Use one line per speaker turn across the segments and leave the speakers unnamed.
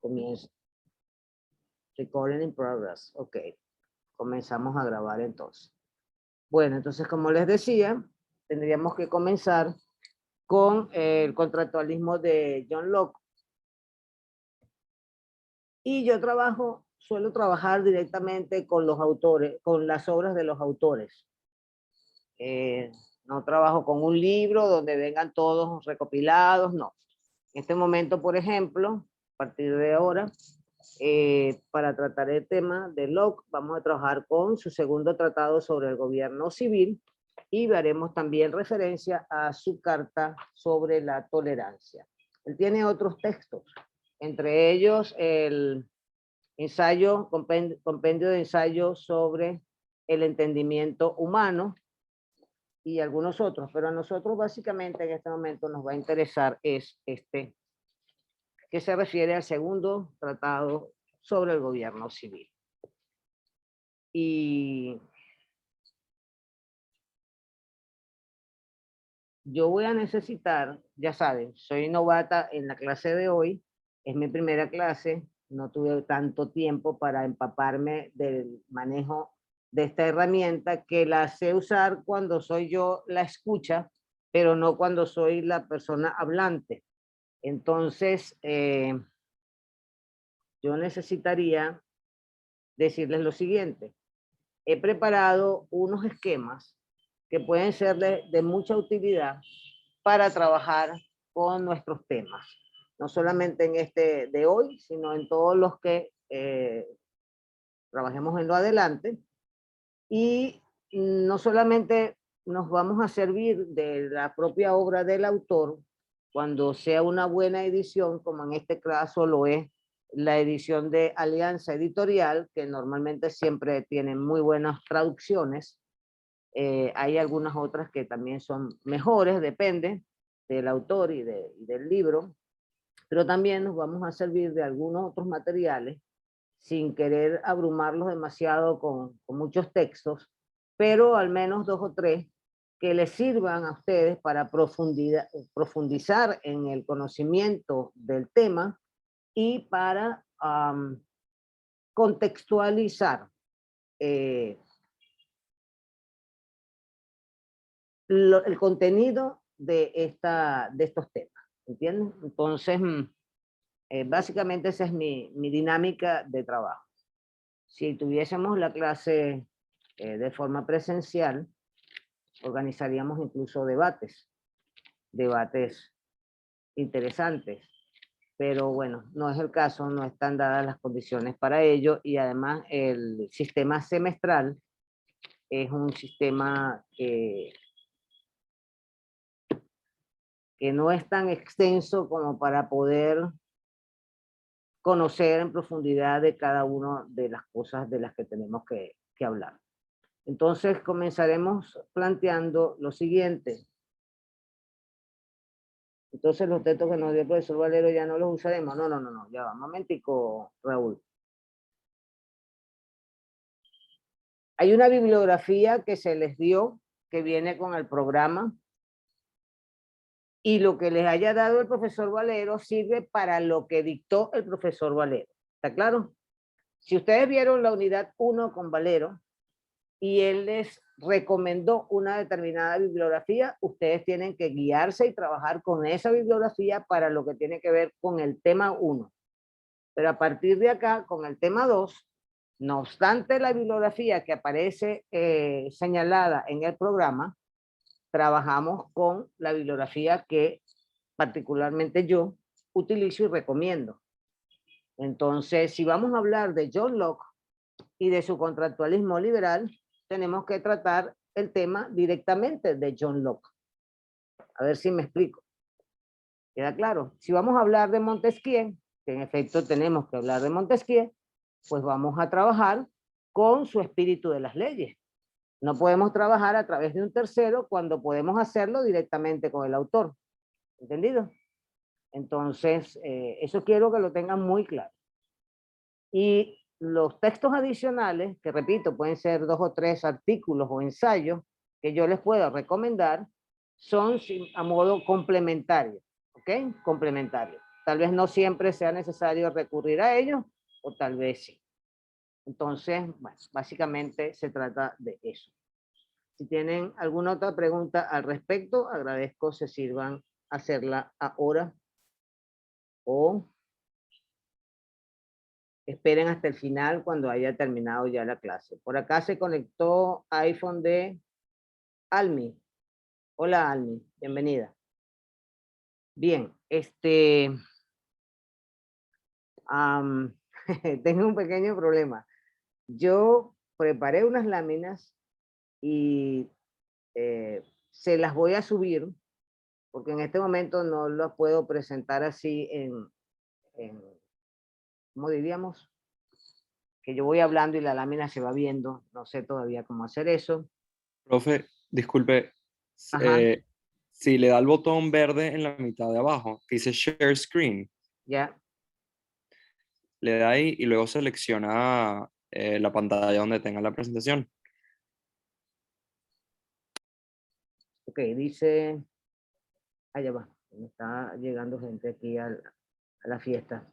Comienza. Recording in progress. Ok. Comenzamos a grabar entonces. Bueno, entonces como les decía, tendríamos que comenzar con el contractualismo de John Locke. Y yo suelo trabajar directamente con los autores, con las obras de los autores. No trabajo con un libro donde vengan todos recopilados, no. En este momento, por ejemplo, a partir de ahora, para tratar el tema de Locke, vamos a trabajar con su segundo tratado sobre el gobierno civil y haremos también referencia a su carta sobre la tolerancia. Él tiene otros textos, entre ellos el ensayo, compendio de ensayos sobre el entendimiento humano y algunos otros, pero a nosotros básicamente en este momento nos va a interesar es este, que se refiere al segundo tratado sobre el gobierno civil. Y yo voy a necesitar, ya saben, soy novata en la clase de hoy, es mi primera clase, no tuve tanto tiempo para empaparme del manejo de esta herramienta, que la sé usar cuando soy yo la escucha, pero no cuando soy la persona hablante. Entonces, yo necesitaría decirles lo siguiente. He preparado unos esquemas que pueden ser de mucha utilidad para trabajar con nuestros temas. No solamente en este de hoy, sino en todos los que trabajemos en lo adelante. Y no solamente nos vamos a servir de la propia obra del autor, cuando sea una buena edición, como en este caso lo es la edición de Alianza Editorial, que normalmente siempre tienen muy buenas traducciones. Hay algunas otras que también son mejores, depende del autor y del libro, pero también nos vamos a servir de algunos otros materiales sin querer abrumarlos demasiado con muchos textos, pero al menos 2 o 3 que les sirvan a ustedes para profundizar en el conocimiento del tema y para contextualizar el contenido de estos temas, ¿entienden? Entonces, básicamente esa es mi dinámica de trabajo. Si tuviésemos la clase de forma presencial, organizaríamos incluso debates interesantes, pero bueno, no es el caso, no están dadas las condiciones para ello, y además el sistema semestral es un sistema que no es tan extenso como para poder conocer en profundidad de cada una de las cosas de las que tenemos que hablar. Entonces comenzaremos planteando lo siguiente. Entonces los textos que nos dio el profesor Valero ya no los usaremos. No, ya va, un momentico, Raúl. Hay una bibliografía que se les dio, que viene con el programa, y lo que les haya dado el profesor Valero sirve para lo que dictó el profesor Valero. ¿Está claro? Si ustedes vieron la unidad 1 con Valero, y él les recomendó una determinada bibliografía, ustedes tienen que guiarse y trabajar con esa bibliografía para lo que tiene que ver con el tema 1. Pero a partir de acá, con el tema 2, no obstante la bibliografía que aparece señalada en el programa, trabajamos con la bibliografía que particularmente yo utilizo y recomiendo. Entonces, si vamos a hablar de John Locke y de su contractualismo liberal, tenemos que tratar el tema directamente de John Locke. A ver si me explico. ¿Queda claro? Si vamos a hablar de Montesquieu, que en efecto tenemos que hablar de Montesquieu, pues vamos a trabajar con su espíritu de las leyes. No podemos trabajar a través de un tercero cuando podemos hacerlo directamente con el autor. ¿Entendido? Entonces, eso quiero que lo tengan muy claro. Y los textos adicionales, que repito, pueden ser 2 o 3 artículos o ensayos que yo les puedo recomendar, son a modo complementario, ¿ok? Complementario. Tal vez no siempre sea necesario recurrir a ellos, o tal vez sí. Entonces, bueno, básicamente se trata de eso. Si tienen alguna otra pregunta al respecto, agradezco se sirvan a hacerla ahora o esperen hasta el final cuando haya terminado ya la clase. Por acá se conectó iPhone de Almi. Hola Almi, bienvenida. Bien, tengo un pequeño problema. Yo preparé unas láminas y se las voy a subir porque en este momento no las puedo presentar así ¿cómo diríamos? Que yo voy hablando y la lámina se va viendo. No sé todavía cómo hacer eso.
Profe, disculpe,
Ajá,
si le da el botón verde en la mitad de abajo, que dice Share Screen,
ya.
le da ahí y luego selecciona la pantalla donde tenga la presentación.
Ok, dice... Allá va. Me está llegando gente aquí a la fiesta.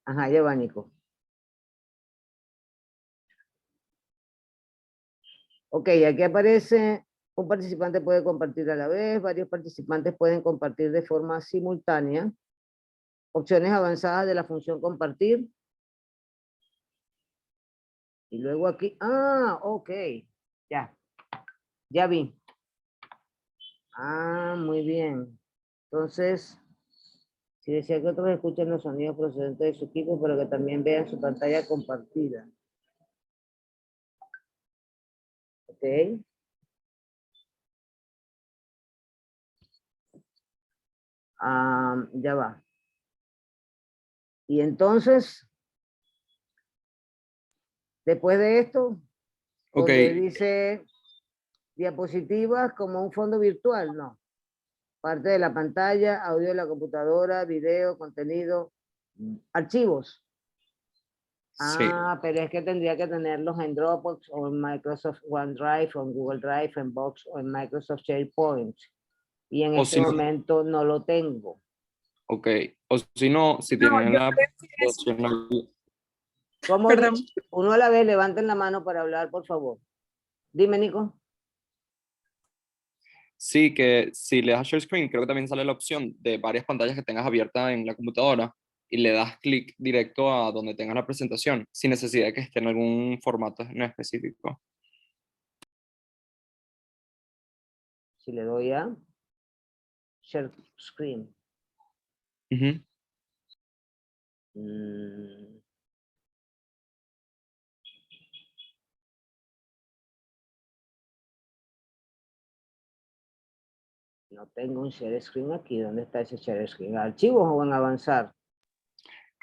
Ajá, ya va, Nico. Ok, aquí aparece, un participante puede compartir a la vez, varios participantes pueden compartir de forma simultánea. Opciones avanzadas de la función compartir. Y luego aquí, ok, ya, ya vi. Muy bien. Entonces, si desea que otros escuchen los sonidos procedentes de su equipo, pero que también vean su pantalla compartida. Ok. Ya va. Y entonces, después de esto,
Ok,
donde dice diapositivas como un fondo virtual, no. Parte de la pantalla, audio de la computadora, video, contenido, archivos.
sí.
Pero es que tendría que tenerlos en Dropbox o en Microsoft OneDrive o en Google Drive, en Box o en Microsoft SharePoint. Y en
O
este
si no,
momento no lo tengo.
ok. O si no, si
No,
tienen
yo
la
creo que es,
presentación ahí.
¿Cómo?
perdón,
Uno a la vez, levanten la mano para hablar, por favor. Dime, Nico.
Sí, que si le das Share Screen, creo que también sale la opción de varias pantallas que tengas abiertas en la computadora y le das clic directo a donde tengas la presentación, sin necesidad de que esté en algún formato en específico.
Si le doy a Share Screen.
Ujú.
Mm, No tengo un share screen aquí. ¿Dónde está ese share screen? ¿Archivos o en avanzar?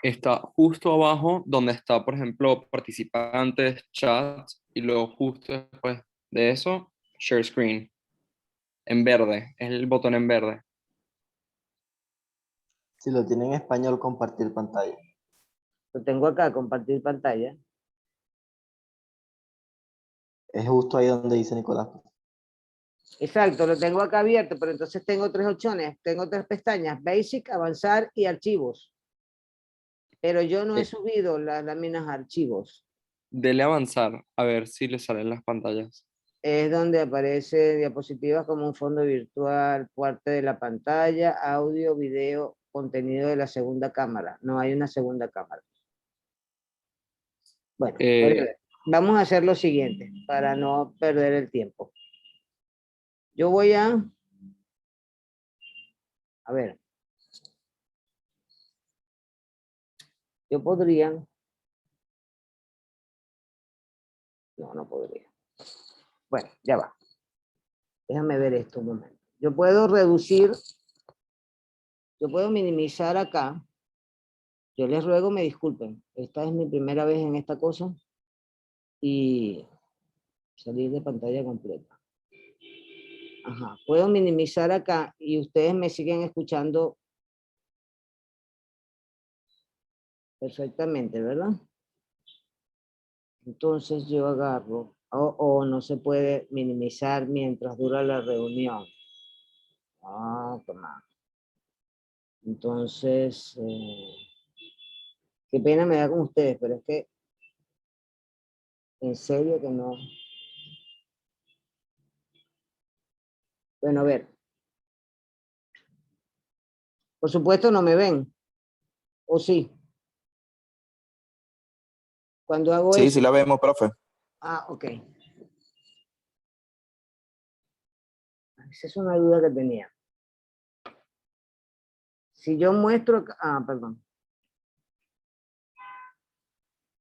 Está justo abajo donde está, por ejemplo, participantes, chat, y luego justo después de eso, Share Screen, en verde, es el botón en verde.
Si lo tiene en español, compartir pantalla.
Lo tengo acá, compartir pantalla.
Es justo ahí donde dice Nicolás.
Exacto, lo tengo acá abierto, pero entonces tengo tres opciones. Tengo tres pestañas, Basic, Avanzar y Archivos. Pero yo no he
Eh,
subido las láminas a archivos.
Dele avanzar, a ver si le salen las pantallas.
Es donde aparece diapositivas como un fondo virtual, parte de la pantalla, audio, video, contenido de la segunda cámara. No hay una segunda cámara. Bueno,
Eh,
vamos a hacer lo siguiente para no perder el tiempo. Yo voy a ver, yo podría, no podría. Bueno, ya va. Déjame ver esto un momento. Yo puedo reducir, yo puedo minimizar acá. Yo les ruego me disculpen. Esta es mi primera vez en esta cosa y salir de pantalla completa. Ajá. Puedo minimizar acá y ustedes me siguen escuchando perfectamente, ¿verdad? Entonces yo agarro, no se puede minimizar mientras dura la reunión. Toma. Entonces, qué pena me da con ustedes, pero es que en serio que no. Bueno, a ver. Por supuesto no me ven. ¿O sí? Cuando hago
Sí,
eso.
sí la vemos, profe.
Ah, ok. Esa es una duda que tenía. Si yo muestro... Ah, perdón.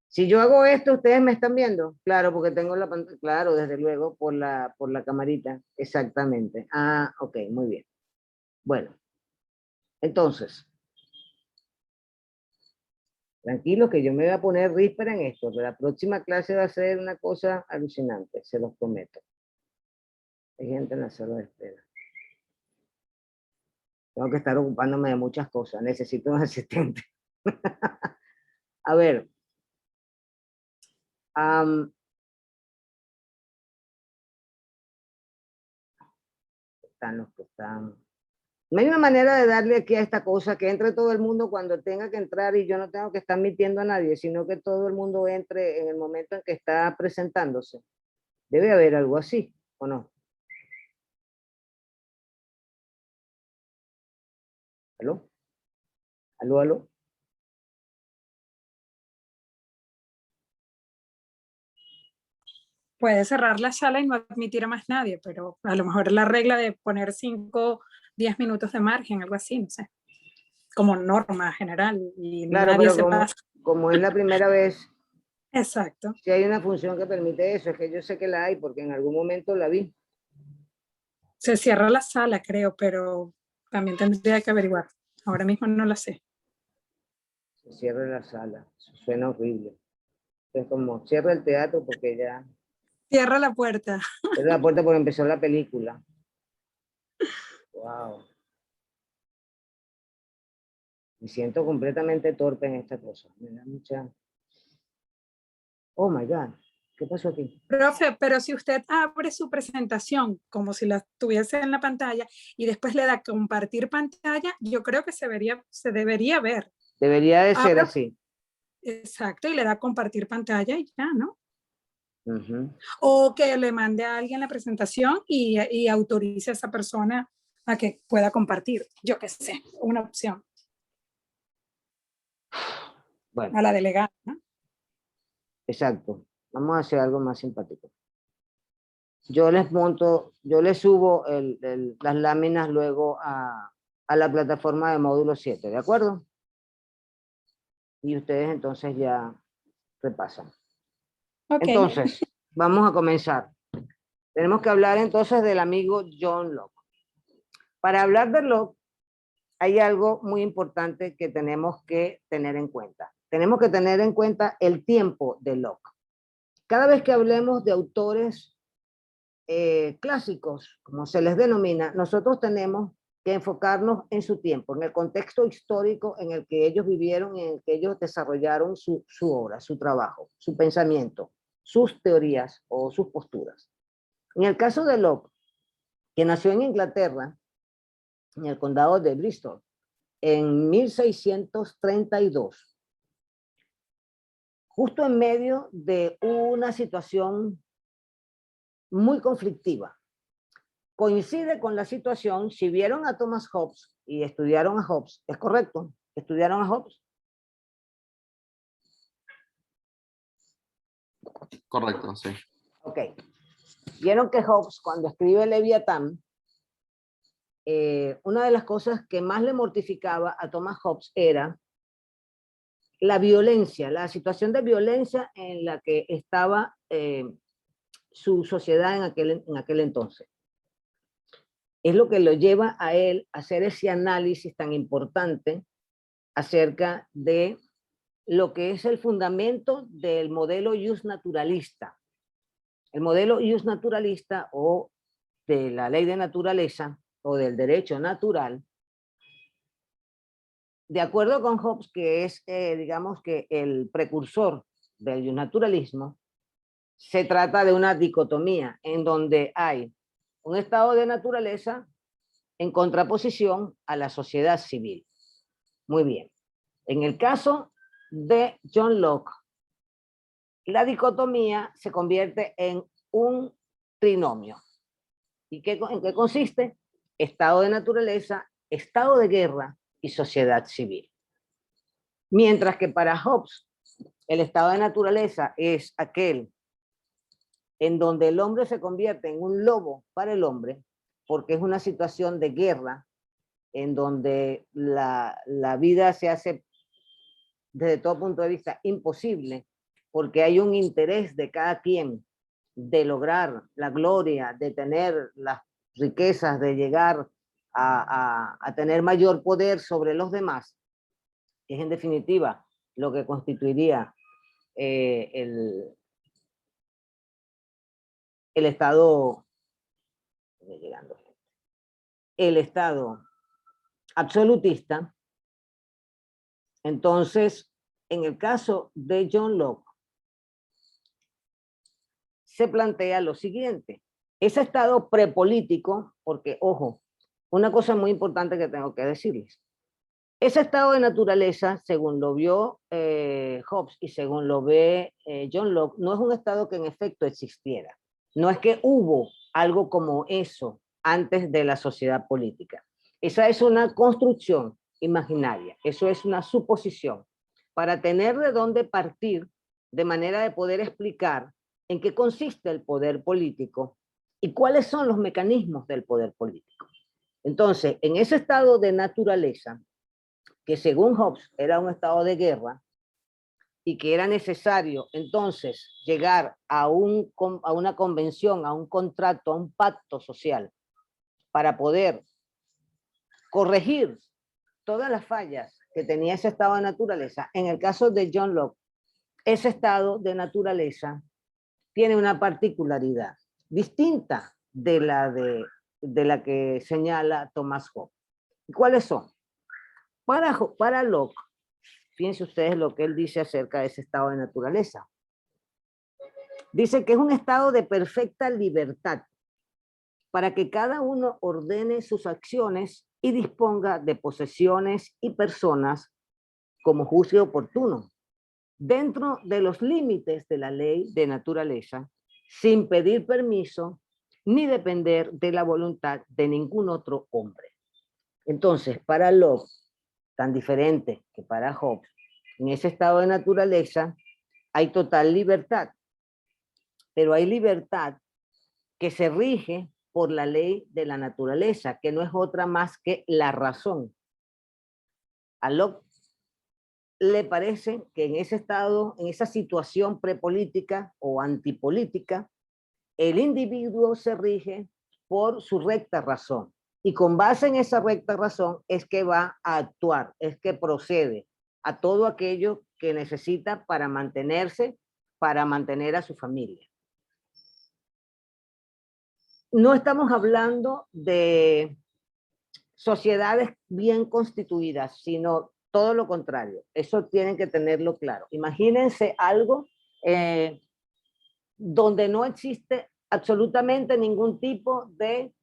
Si yo hago esto, ¿ustedes me están viendo? Claro, porque tengo la pantalla, claro, desde luego, por la camarita, exactamente. Ah, ok, muy bien. Bueno, entonces, tranquilo que yo me voy a poner ríspera en esto, pero la próxima clase va a ser una cosa alucinante, se los prometo. Hay gente en la sala de espera. Tengo que estar ocupándome de muchas cosas, necesito un asistente. A ver, están los que están. No hay una manera de darle aquí a esta cosa que entre todo el mundo cuando tenga que entrar y yo no tengo que estar mintiendo a nadie, sino que todo el mundo entre en el momento en que está presentándose. Debe haber algo así, ¿o no? ¿Aló? ¿Aló, aló?
Puede cerrar la sala y no admitir a más nadie, pero a lo mejor la regla de poner 5, 10 minutos de margen, algo así, no sé, como norma general y
Claro,
nadie
pero
se pasa.
como es la primera vez,
Exacto.
si hay una función que permite eso, es que yo sé que la hay porque en algún momento la vi.
Se cierra la sala, creo, pero también tendría que averiguar. Ahora mismo no la sé.
Se cierra la sala, eso suena horrible. Es como, cierra el teatro porque ya...
Cierra la puerta.
Cierra la puerta porque empezó la película. Wow. Me siento completamente torpe en esta cosa. Me da mucha... Oh my God. ¿Qué pasó aquí?
Profe, pero si usted abre su presentación como si la tuviese en la pantalla y después le da compartir pantalla, yo creo que se debería ver.
Debería de ser
Abra,
así.
exacto, y le da compartir pantalla y ya, ¿no?
Uh-huh.
O que le mande a alguien la presentación y autorice a esa persona a que pueda compartir. Yo qué sé, una opción.
Bueno,
a la delegada, ¿no?
exacto. Vamos a hacer algo más simpático. Yo les monto, yo les subo las láminas luego a la plataforma de módulo 7, ¿de acuerdo? Y ustedes entonces ya repasan.
Okay.
Entonces, vamos a comenzar. Tenemos que hablar entonces del amigo John Locke. Para hablar de Locke, hay algo muy importante que tenemos que tener en cuenta. Tenemos que tener en cuenta el tiempo de Locke. Cada vez que hablemos de autores clásicos, como se les denomina, nosotros tenemos que enfocarnos en su tiempo, en el contexto histórico en el que ellos vivieron y en el que ellos desarrollaron su obra, su trabajo, su pensamiento, sus teorías o sus posturas. En el caso de Locke, que nació en Inglaterra, en el condado de Bristol, en 1632, justo en medio de una situación muy conflictiva. Coincide con la situación, si vieron a Thomas Hobbes y estudiaron a Hobbes, ¿es correcto? ¿Estudiaron a Hobbes?
Correcto, sí.
Ok. Vieron que Hobbes, cuando escribe Leviatán, una de las cosas que más le mortificaba a Thomas Hobbes era la violencia, la situación de violencia en la que estaba su sociedad en aquel entonces. Es lo que lo lleva a él a hacer ese análisis tan importante acerca de lo que es el fundamento del modelo jus naturalista. El modelo jus naturalista o de la ley de naturaleza o del derecho natural, de acuerdo con Hobbes, que es, digamos que el precursor del naturalismo, se trata de una dicotomía en donde hay un estado de naturaleza en contraposición a la sociedad civil. Muy bien. En el caso de John Locke, la dicotomía se convierte en un trinomio. ¿Y en qué consiste? Estado de naturaleza, estado de guerra y sociedad civil. Mientras que para Hobbes, el estado de naturaleza es aquel en donde el hombre se convierte en un lobo para el hombre, porque es una situación de guerra, en donde la vida se hace desde todo punto de vista imposible, porque hay un interés de cada quien de lograr la gloria, de tener las riquezas, de llegar a tener mayor poder sobre los demás, es en definitiva lo que constituiría el estado, el estado absolutista. Entonces, en el caso de John Locke, se plantea lo siguiente: ese estado prepolítico, porque, ojo, una cosa muy importante que tengo que decirles, ese estado de naturaleza, según lo vio Hobbes y según lo ve John Locke, no es un estado que en efecto existiera. No es que hubo algo como eso antes de la sociedad política. Esa es una construcción imaginaria, eso es una suposición, para tener de dónde partir, de manera de poder explicar en qué consiste el poder político y cuáles son los mecanismos del poder político. Entonces, en ese estado de naturaleza, que según Hobbes era un estado de guerra y que era necesario entonces llegar a una convención, a un contrato, a un pacto social para poder corregir todas las fallas que tenía ese estado de naturaleza. En el caso de John Locke, ese estado de naturaleza tiene una particularidad distinta de la que señala Thomas Hobbes. ¿Cuáles son? Para Locke, fíjense ustedes lo que él dice acerca de ese estado de naturaleza. Dice que es un estado de perfecta libertad para que cada uno ordene sus acciones y disponga de posesiones y personas como juzgue oportuno, dentro de los límites de la ley de naturaleza, sin pedir permiso ni depender de la voluntad de ningún otro hombre. Entonces, para Locke, tan diferente que para Hobbes, en ese estado de naturaleza hay total libertad, pero hay libertad que se rige por la ley de la naturaleza, que no es otra más que la razón. A Locke le parece que en ese estado, en esa situación prepolítica o antipolítica, el individuo se rige por su recta razón. Y con base en esa recta razón es que va a actuar, es que procede a todo aquello que necesita para mantenerse, para mantener a su familia. No estamos hablando de sociedades bien constituidas, sino todo lo contrario. Eso tienen que tenerlo claro. Imagínense algo donde no existe absolutamente ningún tipo de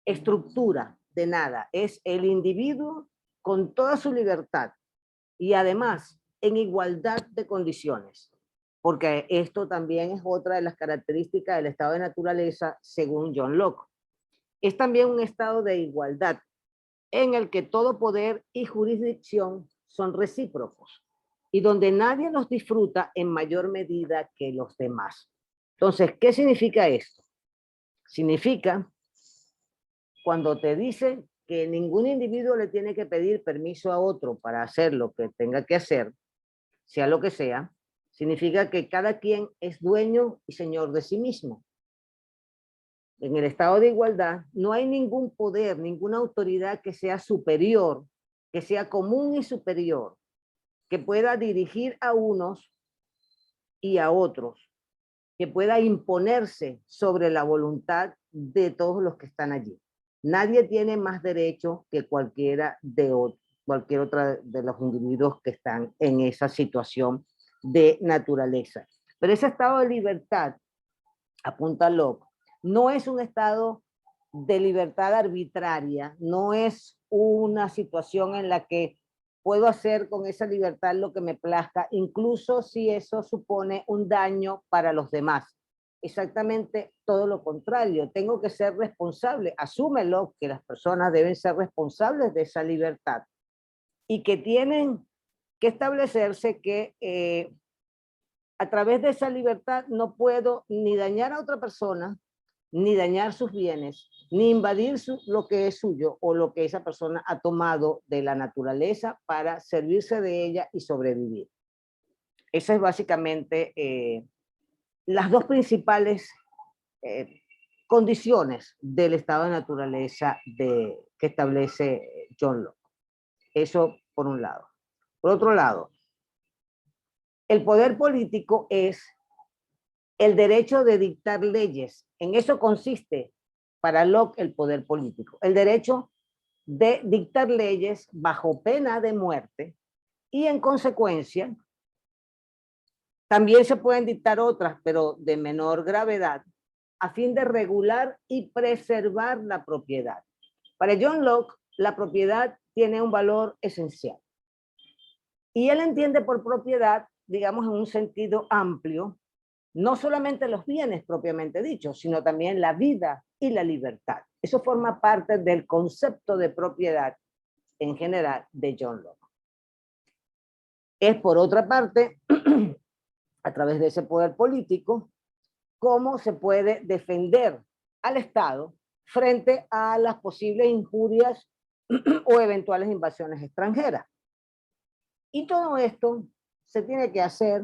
estructura de nada. Es el individuo con toda su libertad y además en igualdad de condiciones. Porque esto también es otra de las características del estado de naturaleza según John Locke. Es también un estado de igualdad en el que todo poder y jurisdicción son recíprocos y donde nadie los disfruta en mayor medida que los demás. Entonces, ¿qué significa esto? Significa cuando te dice que ningún individuo le tiene que pedir permiso a otro para hacer lo que tenga que hacer, sea lo que sea, significa que cada quien es dueño y señor de sí mismo. En el estado de igualdad no hay ningún poder, ninguna autoridad que sea superior, que sea común y superior, que pueda dirigir a unos y a otros, que pueda imponerse sobre la voluntad de todos los que están allí. Nadie tiene más derecho que cualquier otra de los individuos que están en esa situación de naturaleza. Pero ese estado de libertad, apunta Locke, no es un estado de libertad arbitraria, no es una situación en la que puedo hacer con esa libertad lo que me plazca, incluso si eso supone un daño para los demás. Exactamente todo lo contrario, tengo que ser responsable, asúmelo, que las personas deben ser responsables de esa libertad y que tienen que establecerse que a través de esa libertad no puedo ni dañar a otra persona, ni dañar sus bienes, ni invadir lo que es suyo o lo que esa persona ha tomado de la naturaleza para servirse de ella y sobrevivir. Esa es básicamente las dos principales condiciones del estado de naturaleza que establece John Locke. Eso por un lado. Por otro lado, el poder político es el derecho de dictar leyes. En eso consiste para Locke el poder político. El derecho de dictar leyes bajo pena de muerte y en consecuencia también se pueden dictar otras, pero de menor gravedad, a fin de regular y preservar la propiedad. Para John Locke, la propiedad tiene un valor esencial. Y él entiende por propiedad, digamos en un sentido amplio, no solamente los bienes propiamente dichos, sino también la vida y la libertad. Eso forma parte del concepto de propiedad en general de John Locke. Es por otra parte, a través de ese poder político, cómo se puede defender al Estado frente a las posibles injurias o eventuales invasiones extranjeras. Y todo esto se tiene que hacer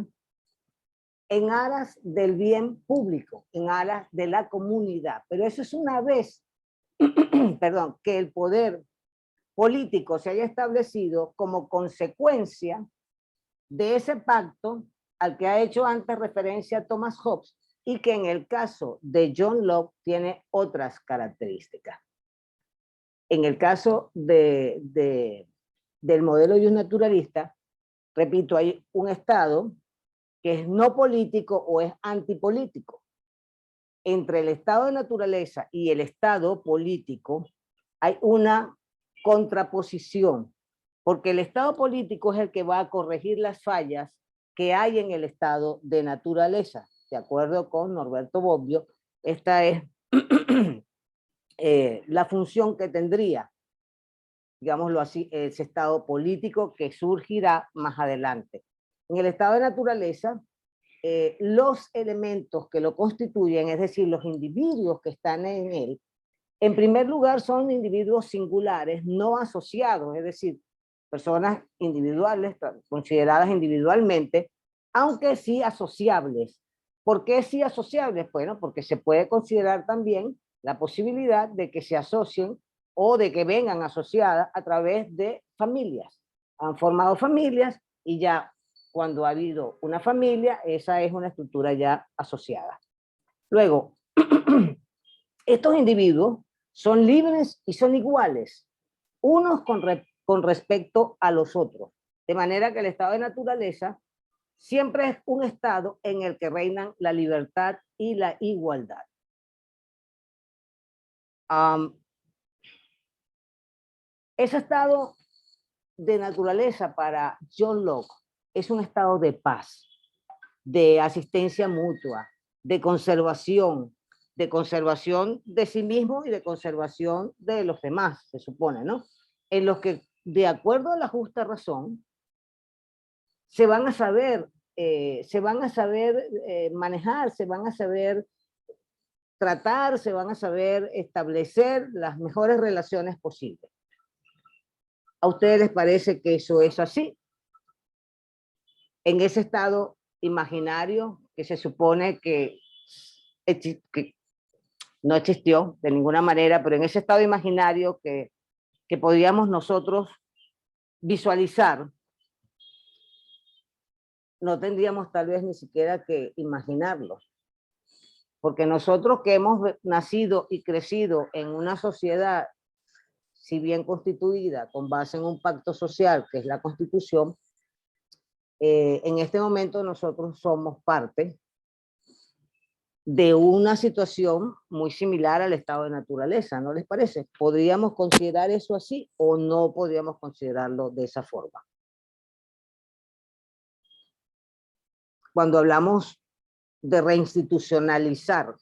en aras del bien público, en aras de la comunidad. Pero eso es una vez, perdón, que el poder político se haya establecido como consecuencia de ese pacto al que ha hecho antes referencia Thomas Hobbes y que en el caso de John Locke tiene otras características. En el caso del modelo naturalista, repito, hay un Estado que es no político o es antipolítico. Entre el estado de naturaleza y el estado político hay una contraposición, porque el estado político es el que va a corregir las fallas que hay en el estado de naturaleza. De acuerdo con Norberto Bobbio, esta es la función que tendría, digámoslo así, ese estado político que surgirá más adelante. En el estado de naturaleza, los elementos que lo constituyen, es decir, los individuos que están en él, en primer lugar son individuos singulares, no asociados, es decir, personas individuales, consideradas individualmente, aunque sí asociables. ¿Por qué sí asociables? Bueno, porque se puede considerar también la posibilidad de que se asocien o de que vengan asociadas a través de familias. Han formado familias y ya cuando ha habido una familia, esa es una estructura ya asociada. Luego, estos individuos son libres y son iguales, unos con respecto a los otros. De manera que el estado de naturaleza siempre es un estado en el que reinan la libertad y la igualdad. Ese estado de naturaleza para John Locke es un estado de paz, de asistencia mutua, de conservación de sí mismo y de conservación de los demás, se supone, ¿no? En los que, de acuerdo a la justa razón, se van a saber manejar, se van a saber tratar, se van a saber establecer las mejores relaciones posibles. ¿A ustedes les parece que eso es así? En ese estado imaginario que se supone que no existió de ninguna manera, pero en ese estado imaginario que podríamos nosotros visualizar, no tendríamos tal vez ni siquiera que imaginarlo. Porque nosotros que hemos nacido y crecido en una sociedad, si bien constituida, con base en un pacto social, que es la Constitución, en este momento nosotros somos parte de una situación muy similar al estado de naturaleza, ¿no les parece? ¿Podríamos considerar eso así o no podríamos considerarlo de esa forma? cuando hablamos de reinstitucionalizar,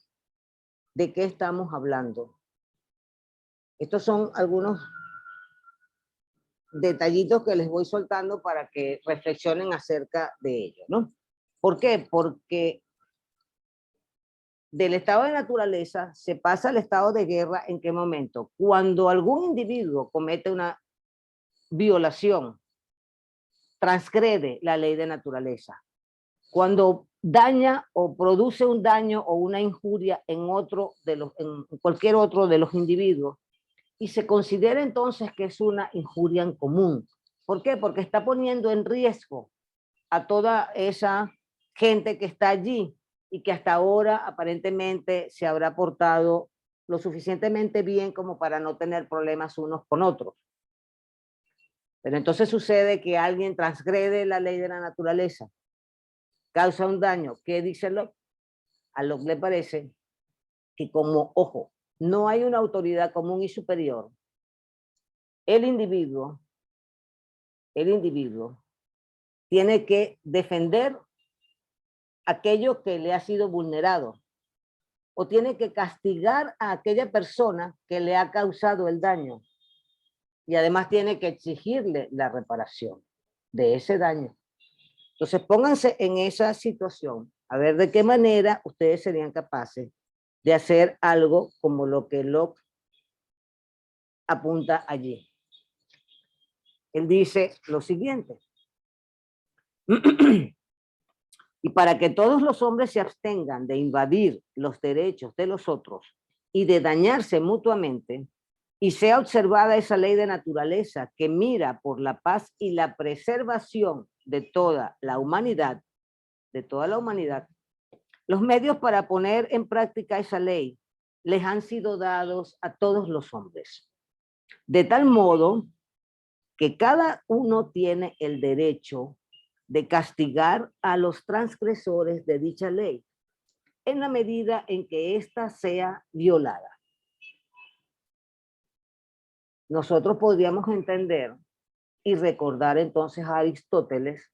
¿de qué estamos hablando? Estos son algunos detallitos que les voy soltando para que reflexionen acerca de ello, ¿no? ¿Por qué? Porque del estado de naturaleza se pasa al estado de guerra. ¿En qué momento? Cuando algún individuo comete una violación, transgrede la ley de naturaleza. Cuando daña o produce un daño o una injuria en cualquier otro de los individuos, y se considera entonces que es una injuria en común. ¿Por qué? Porque está poniendo en riesgo a toda esa gente que está allí y que hasta ahora aparentemente se habrá portado lo suficientemente bien como para no tener problemas unos con otros. Pero entonces sucede que alguien transgrede la ley de la naturaleza, causa un daño. ¿Qué dice Locke? A Locke le parece que como, ojo, no hay una autoridad común y superior, el individuo tiene que defender aquello que le ha sido vulnerado, o tiene que castigar a aquella persona que le ha causado el daño, y además tiene que exigirle la reparación de ese daño. Entonces pónganse en esa situación, a ver de qué manera ustedes serían capaces de hacer algo como lo que Locke apunta allí. Él dice lo siguiente: y para que todos los hombres se abstengan de invadir los derechos de los otros y de dañarse mutuamente, y sea observada esa ley de naturaleza que mira por la paz y la preservación de toda la humanidad, los medios para poner en práctica esa ley les han sido dados a todos los hombres, de tal modo que cada uno tiene el derecho de castigar a los transgresores de dicha ley, en la medida en que ésta sea violada. Nosotros podríamos entender y recordar entonces a Aristóteles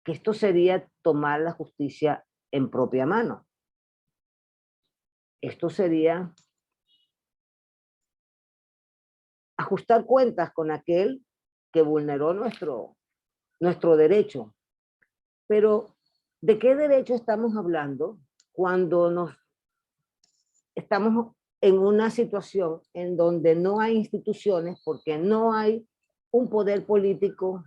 que esto sería tomar la justicia en propia mano. Esto sería ajustar cuentas con aquel que vulneró nuestro derecho. Pero, ¿de qué derecho estamos hablando cuando estamos en una situación en donde no hay instituciones, porque no hay un poder político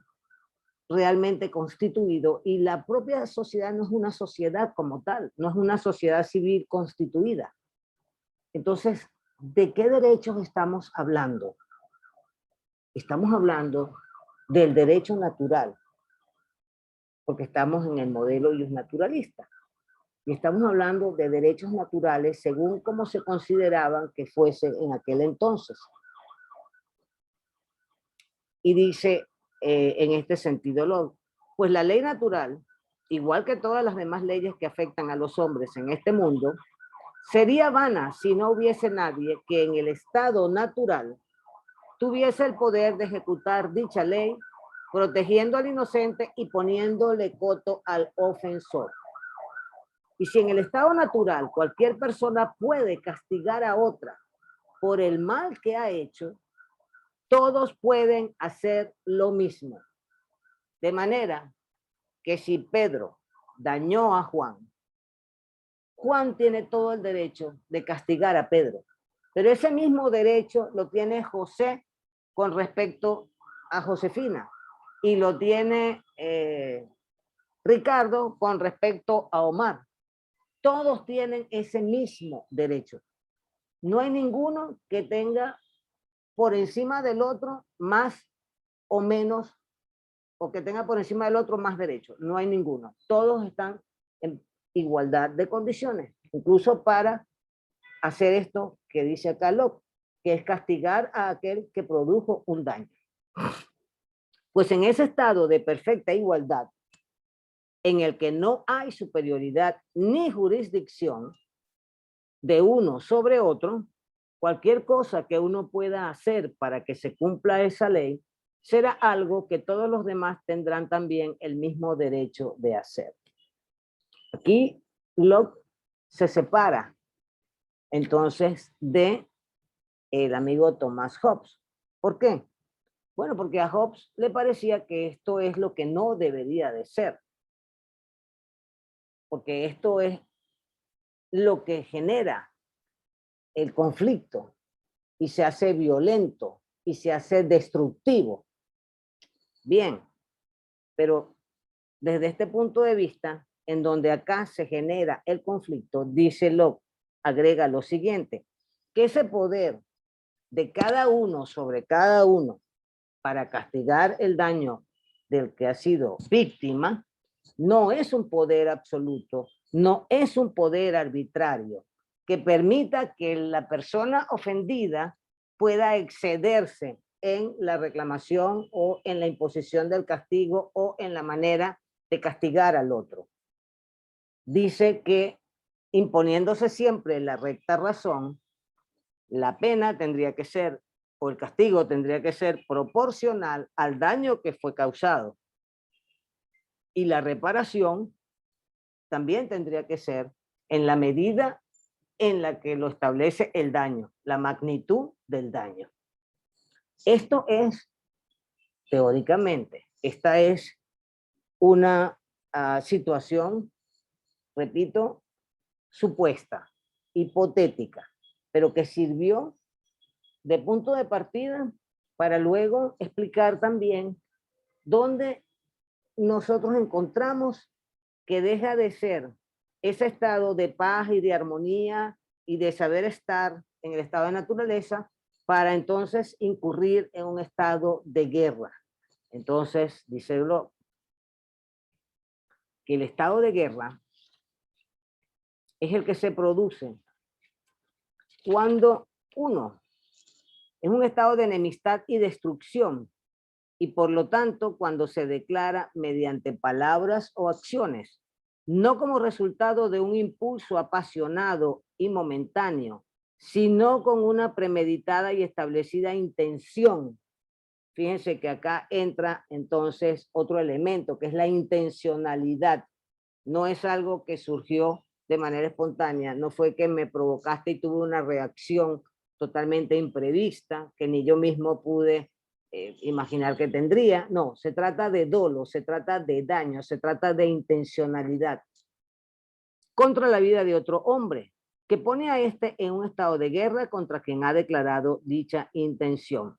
realmente constituido, y la propia sociedad no es una sociedad como tal, no es una sociedad civil constituida? Entonces, ¿de qué derechos estamos hablando? Estamos hablando del derecho natural, porque estamos en el modelo naturalista. Y estamos hablando de derechos naturales según cómo se consideraban que fuese en aquel entonces. Y dice en este sentido, pues la ley natural, igual que todas las demás leyes que afectan a los hombres en este mundo, sería vana si no hubiese nadie que en el estado natural tuviese el poder de ejecutar dicha ley, protegiendo al inocente y poniéndole coto al ofensor. Y si en el estado natural cualquier persona puede castigar a otra por el mal que ha hecho, todos pueden hacer lo mismo. De manera que si Pedro dañó a Juan, Juan tiene todo el derecho de castigar a Pedro. Pero ese mismo derecho lo tiene José con respecto a Josefina, y lo tiene Ricardo con respecto a Omar. Todos tienen ese mismo derecho. No hay ninguno que tenga por encima del otro más o menos, o que tenga por encima del otro más derecho. No hay ninguno. Todos están en igualdad de condiciones, incluso para hacer esto que dice acá Locke, que es castigar a aquel que produjo un daño. Pues en ese estado de perfecta igualdad, en el que no hay superioridad ni jurisdicción de uno sobre otro, cualquier cosa que uno pueda hacer para que se cumpla esa ley será algo que todos los demás tendrán también el mismo derecho de hacer. Aquí Locke se separa entonces de el amigo Thomas Hobbes. ¿Por qué? Bueno, porque a Hobbes le parecía que esto es lo que no debería de ser, porque esto es lo que genera el conflicto y se hace violento y se hace destructivo. Bien, pero desde este punto de vista, en donde acá se genera el conflicto, dice Locke, agrega lo siguiente, que ese poder de cada uno sobre cada uno para castigar el daño del que ha sido víctima, no es un poder absoluto, no es un poder arbitrario que permita que la persona ofendida pueda excederse en la reclamación o en la imposición del castigo o en la manera de castigar al otro. Dice que imponiéndose siempre la recta razón, la pena tendría que ser, o el castigo tendría que ser proporcional al daño que fue causado. Y la reparación también tendría que ser en la medida en la que lo establece el daño, la magnitud del daño. Esto es, teóricamente, esta es una situación, repito, supuesta, hipotética, pero que sirvió de punto de partida para luego explicar también dónde nosotros encontramos que deja de ser ese estado de paz y de armonía y de saber estar en el estado de naturaleza para entonces incurrir en un estado de guerra. Entonces, dice Locke, que el estado de guerra es el que se produce cuando uno es un estado de enemistad y destrucción, y por lo tanto cuando se declara mediante palabras o acciones, no como resultado de un impulso apasionado y momentáneo, sino con una premeditada y establecida intención. Fíjense que acá entra entonces otro elemento, que es la intencionalidad. No es algo que surgió de manera espontánea, no fue que me provocaste y tuve una reacción totalmente imprevista, que ni yo mismo pude imaginar que tendría. No, se trata de dolo, se trata de daño, se trata de intencionalidad contra la vida de otro hombre, que pone a este en un estado de guerra contra quien ha declarado dicha intención.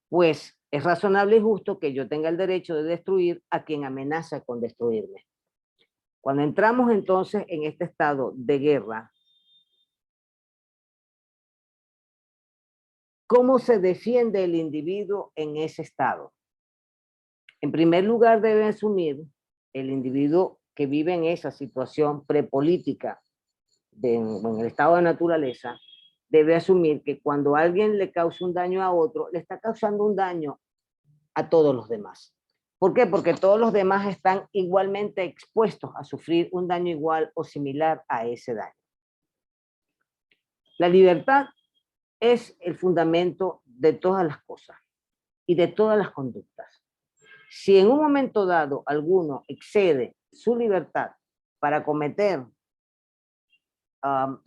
Pues es razonable y justo que yo tenga el derecho de destruir a quien amenaza con destruirme. Cuando entramos entonces en este estado de guerra, ¿cómo se defiende el individuo en ese estado? En primer lugar, debe asumir el individuo que vive en esa situación prepolítica, en el estado de naturaleza, debe asumir que cuando alguien le causa un daño a otro, le está causando un daño a todos los demás. ¿Por qué? Porque todos los demás están igualmente expuestos a sufrir un daño igual o similar a ese daño. La libertad es el fundamento de todas las cosas y de todas las conductas. Si en un momento dado alguno excede su libertad para cometer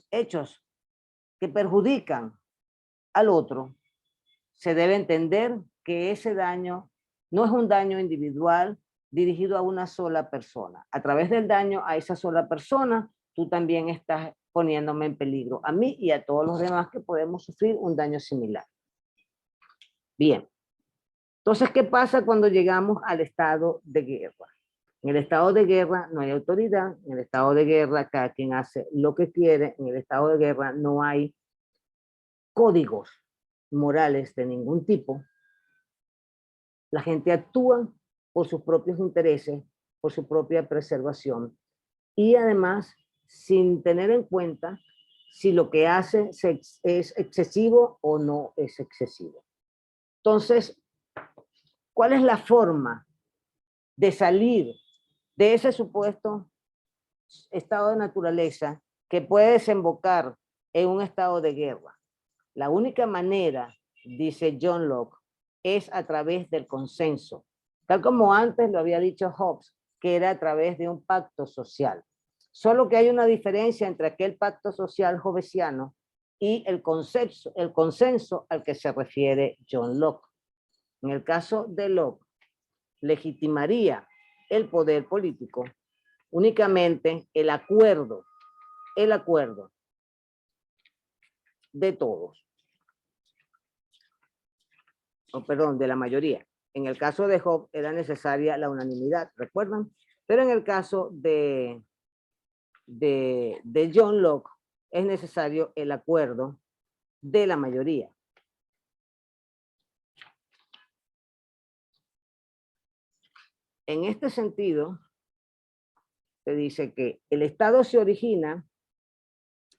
hechos que perjudican al otro, se debe entender que ese daño no es un daño individual dirigido a una sola persona. A través del daño a esa sola persona, tú también estás poniéndome en peligro a mí y a todos los demás que podemos sufrir un daño similar. Bien. Entonces, ¿qué pasa cuando llegamos al estado de guerra? En el estado de guerra no hay autoridad, en el estado de guerra cada quien hace lo que quiere, en el estado de guerra no hay códigos morales de ningún tipo. La gente actúa por sus propios intereses, por su propia preservación y además sin tener en cuenta si lo que hace es excesivo o no es excesivo. Entonces, ¿cuál es la forma de salir de ese supuesto estado de naturaleza que puede desembocar en un estado de guerra? La única manera, dice John Locke, es a través del consenso, tal como antes lo había dicho Hobbes, que era a través de un pacto social. Solo que hay una diferencia entre aquel pacto social hobbesiano y el consenso al que se refiere John Locke. En el caso de Locke, legitimaría el poder político únicamente el acuerdo de todos, perdón, de la mayoría. En el caso de Hobbes era necesaria la unanimidad, ¿recuerdan? Pero en el caso de John Locke es necesario el acuerdo de la mayoría. En este sentido, se dice que el Estado se origina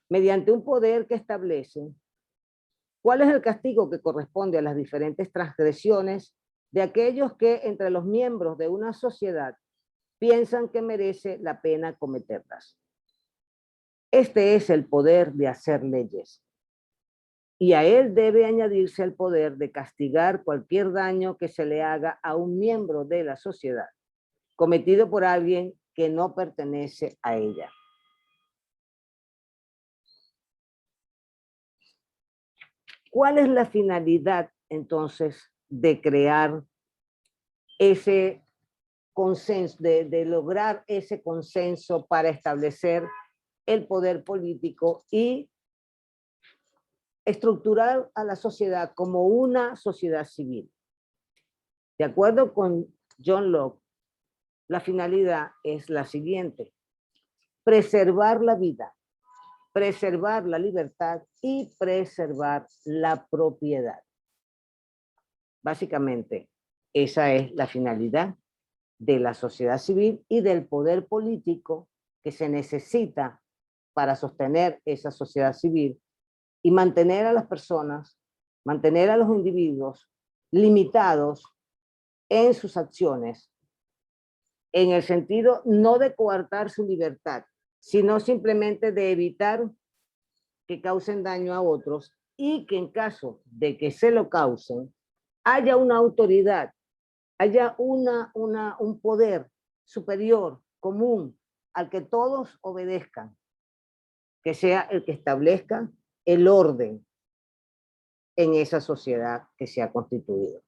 mediante un poder que establece cuál es el castigo que corresponde a las diferentes transgresiones de aquellos que entre los miembros de una sociedad piensan que merece la pena cometerlas. Este es el poder de hacer leyes. Y a él debe añadirse el poder de castigar cualquier daño que se le haga a un miembro de la sociedad, cometido por alguien que no pertenece a ella. ¿Cuál es la finalidad, entonces, de crear ese consenso, de lograr ese consenso para establecer el poder político y estructurar a la sociedad como una sociedad civil? De acuerdo con John Locke, la finalidad es la siguiente: preservar la vida, preservar la libertad y preservar la propiedad. Básicamente, esa es la finalidad de la sociedad civil y del poder político que se necesita para sostener esa sociedad civil y mantener a las personas, mantener a los individuos limitados en sus acciones, en el sentido no de coartar su libertad, sino simplemente de evitar que causen daño a otros y que en caso de que se lo causen, haya una autoridad, haya un poder superior, común, al que todos obedezcan, que sea el que establezca el orden en esa sociedad que se ha constituido.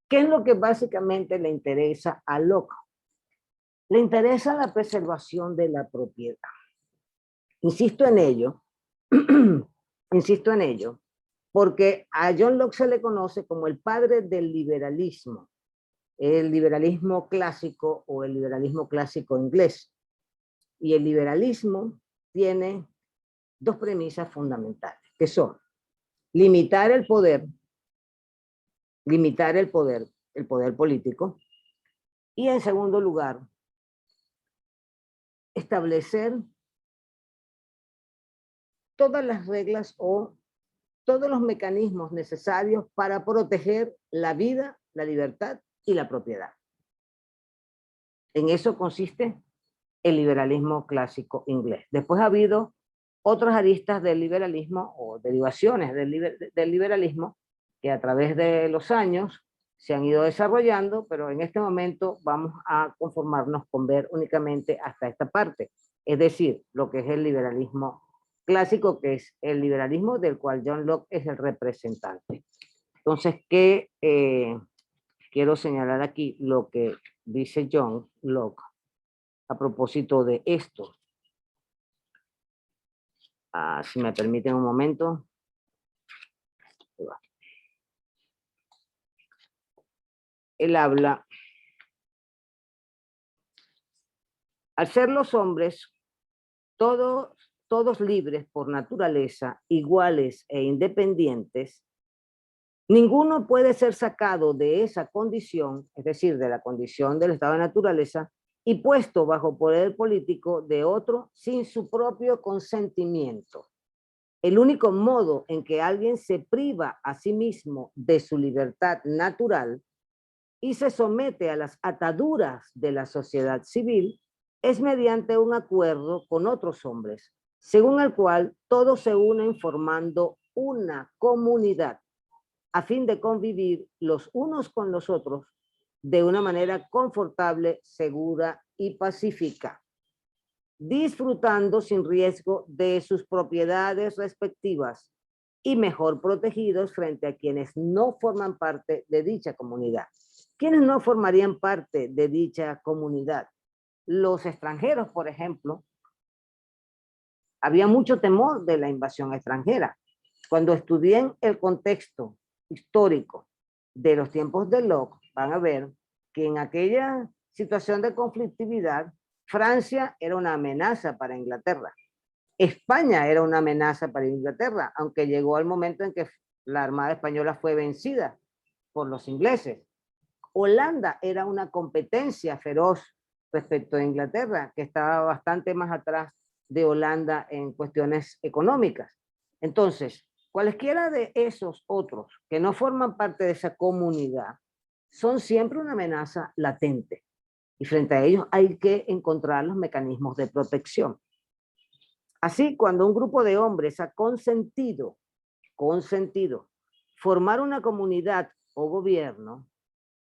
¿Qué es lo que básicamente le interesa a Locke? Le interesa la preservación de la propiedad. Insisto en ello, porque a John Locke se le conoce como el padre del liberalismo, el liberalismo clásico o el liberalismo clásico inglés. Y el liberalismo tiene dos premisas fundamentales, que son limitar el poder político, y en segundo lugar, establecer todas las reglas o todos los mecanismos necesarios para proteger la vida, la libertad y la propiedad. En eso consiste el liberalismo clásico inglés. Después ha habido otras aristas del liberalismo o derivaciones del liberalismo que a través de los años se han ido desarrollando, pero en este momento vamos a conformarnos con ver únicamente hasta esta parte, es decir, lo que es el liberalismo clásico, que es el liberalismo del cual John Locke es el representante. Entonces, ¿qué quiero señalar aquí? Lo que dice John Locke a propósito de esto. Si me permiten un momento. Él habla: al ser los hombres todos libres por naturaleza, iguales e independientes, ninguno puede ser sacado de esa condición, es decir, de la condición del estado de naturaleza, y puesto bajo poder político de otro sin su propio consentimiento. El único modo en que alguien se priva a sí mismo de su libertad natural y se somete a las ataduras de la sociedad civil es mediante un acuerdo con otros hombres, según el cual todos se unen formando una comunidad a fin de convivir los unos con los otros de una manera confortable, segura y pacífica, disfrutando sin riesgo de sus propiedades respectivas y mejor protegidos frente a quienes no forman parte de dicha comunidad. ¿Quiénes no formarían parte de dicha comunidad? Los extranjeros, por ejemplo. Había mucho temor de la invasión extranjera. Cuando estudien el contexto histórico de los tiempos de Locke, van a ver que en aquella situación de conflictividad, Francia era una amenaza para Inglaterra. España era una amenaza para Inglaterra, aunque llegó el momento en que la Armada Española fue vencida por los ingleses. Holanda era una competencia feroz respecto a Inglaterra, que estaba bastante más atrás de Holanda en cuestiones económicas. Entonces, cualesquiera de esos otros que no forman parte de esa comunidad son siempre una amenaza latente. Y frente a ellos hay que encontrar los mecanismos de protección. Así, cuando un grupo de hombres ha consentido formar una comunidad o gobierno,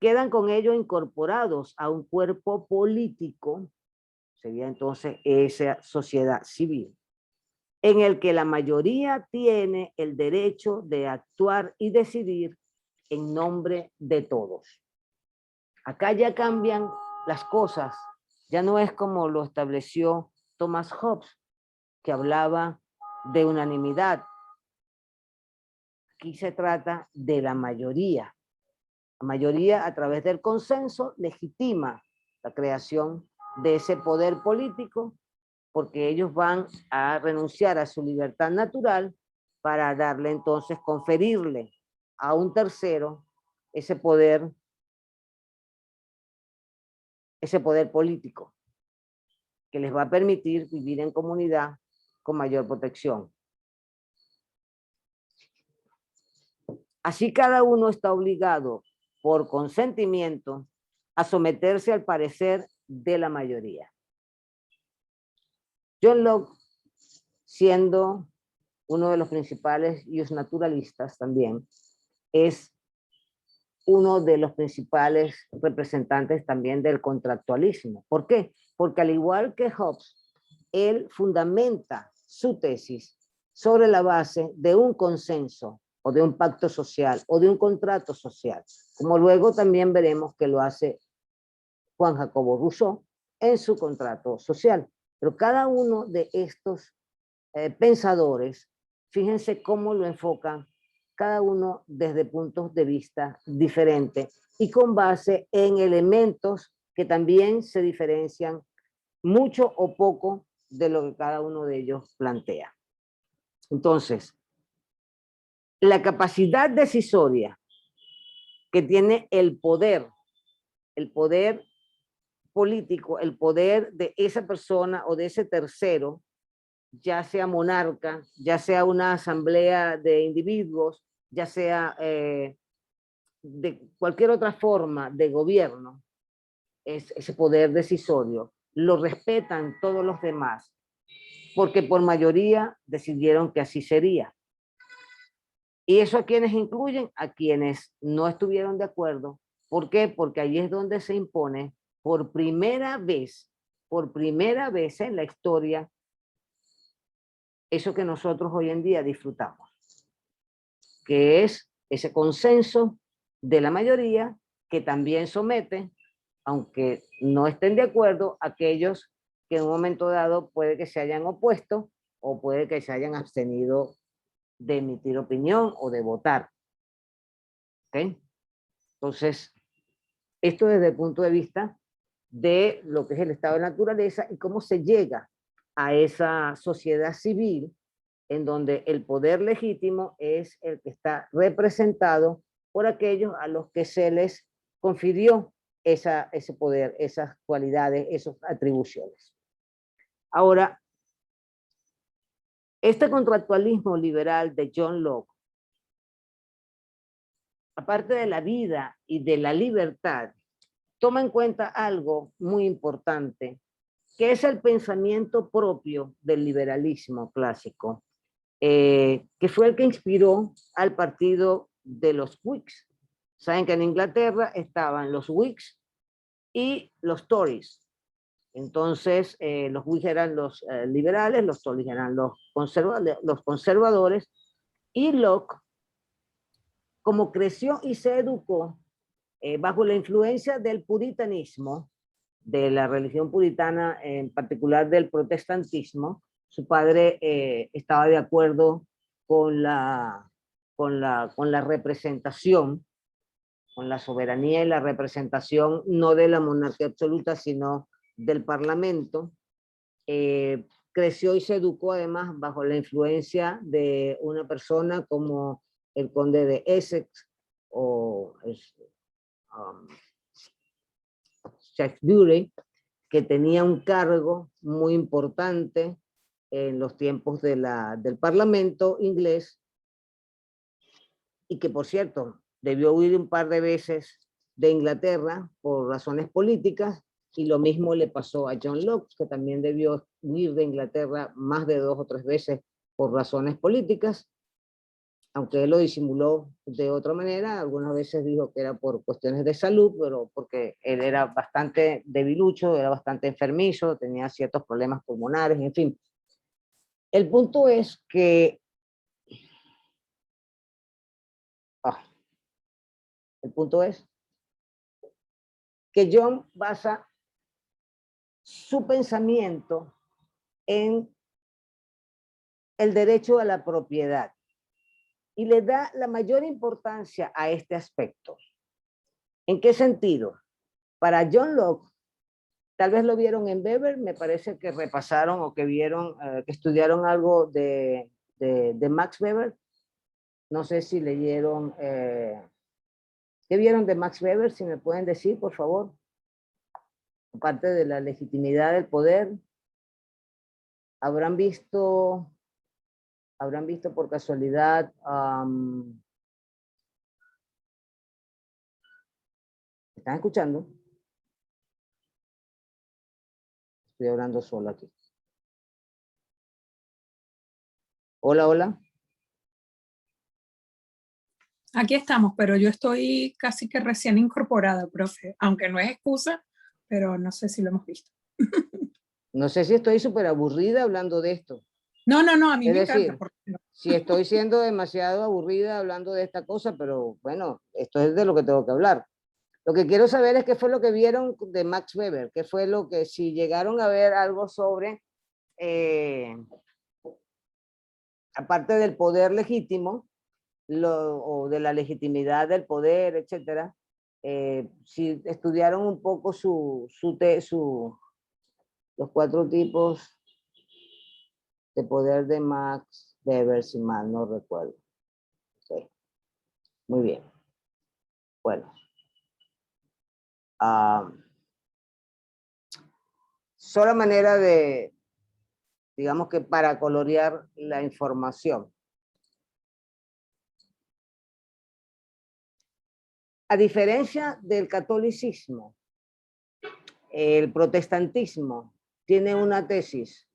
quedan con ello incorporados a un cuerpo político, sería entonces esa sociedad civil, en el que la mayoría tiene el derecho de actuar y decidir en nombre de todos. Acá ya cambian las cosas, ya no es como lo estableció Thomas Hobbes, que hablaba de unanimidad. Aquí se trata de la mayoría. La mayoría, a través del consenso, legitima la creación de ese poder político, porque ellos van a renunciar a su libertad natural para darle entonces, conferirle a un tercero ese poder político que les va a permitir vivir en comunidad con mayor protección. Así cada uno está obligado por consentimiento a someterse al parecer de la mayoría. John Locke, siendo uno de los principales naturalistas también, es uno de los principales representantes también del contractualismo. ¿Por qué? Porque al igual que Hobbes, él fundamenta su tesis sobre la base de un consenso o de un pacto social o de un contrato social, como luego también veremos que lo hace Juan Jacobo Rousseau en su contrato social. Pero cada uno de estos pensadores, fíjense cómo lo enfocan cada uno desde puntos de vista diferentes y con base en elementos que también se diferencian mucho o poco de lo que cada uno de ellos plantea. Entonces, la capacidad decisoria que tiene el poder político, el poder de esa persona o de ese tercero, ya sea monarca, ya sea una asamblea de individuos, ya sea de cualquier otra forma de gobierno, ese poder decisorio, lo respetan todos los demás, porque por mayoría decidieron que así sería. Y eso a quienes incluyen, a quienes no estuvieron de acuerdo. ¿Por qué? Porque ahí es donde se impone por primera vez en la historia, eso que nosotros hoy en día disfrutamos, que es ese consenso de la mayoría que también somete, aunque no estén de acuerdo, aquellos que en un momento dado puede que se hayan opuesto o puede que se hayan abstenido de emitir opinión o de votar. ¿Okay? Entonces, esto desde el punto de vista de lo que es el estado de naturaleza y cómo se llega a esa sociedad civil en donde el poder legítimo es el que está representado por aquellos a los que se les confirió ese poder, esas cualidades, esas atribuciones. Ahora, este contractualismo liberal de John Locke, aparte de la vida y de la libertad, toma en cuenta algo muy importante, que es el pensamiento propio del liberalismo clásico, que fue el que inspiró al Partido de los Whigs. Saben que en Inglaterra estaban los Whigs y los Tories. Entonces, los Whigs eran los liberales, los Tories eran los conservadores, y Locke, como creció y se educó bajo la influencia del puritanismo, de la religión puritana, en particular del protestantismo, su padre estaba de acuerdo con la representación, con la soberanía y la representación no de la monarquía absoluta, sino del parlamento. Creció y se educó además bajo la influencia de una persona como el conde de Essex o Shaftesbury, que tenía un cargo muy importante en los tiempos del Parlamento inglés, y que, por cierto, debió huir un par de veces de Inglaterra por razones políticas, y lo mismo le pasó a John Locke, que también debió huir de Inglaterra más de 2 o 3 veces por razones políticas, aunque él lo disimuló de otra manera. Algunas veces dijo que era por cuestiones de salud, pero porque él era bastante debilucho, era bastante enfermizo, tenía ciertos problemas pulmonares, en fin. El punto es que John basa su pensamiento en el derecho a la propiedad y le da la mayor importancia a este aspecto. ¿En qué sentido? Para John Locke, tal vez lo vieron en Weber, me parece que repasaron o que vieron, que estudiaron algo de Max Weber. No sé si leyeron, ¿qué vieron de Max Weber? Si me pueden decir, por favor. Aparte de la legitimidad del poder, habrán visto por casualidad, ¿están escuchando? Estoy hablando solo aquí. Hola, hola.
Aquí estamos, pero yo estoy casi que recién incorporada, profe, aunque no es excusa, pero no sé si lo hemos visto.
No sé si estoy súper aburrida hablando de esto.
No, a mí
Es
me
decir,
encanta. No.
si estoy siendo demasiado aburrida hablando de esta cosa, pero bueno, esto es de lo que tengo que hablar. Lo que quiero saber es qué fue lo que vieron de Max Weber, qué fue lo que, si llegaron a ver algo sobre, aparte del poder legítimo, o de la legitimidad del poder, etcétera, si estudiaron un poco los 4 tipos de poder de Max Weber, si mal no recuerdo. Sí. Muy bien. Bueno. Sola manera de, digamos que para colorear la información. A diferencia del catolicismo, el protestantismo tiene una tesis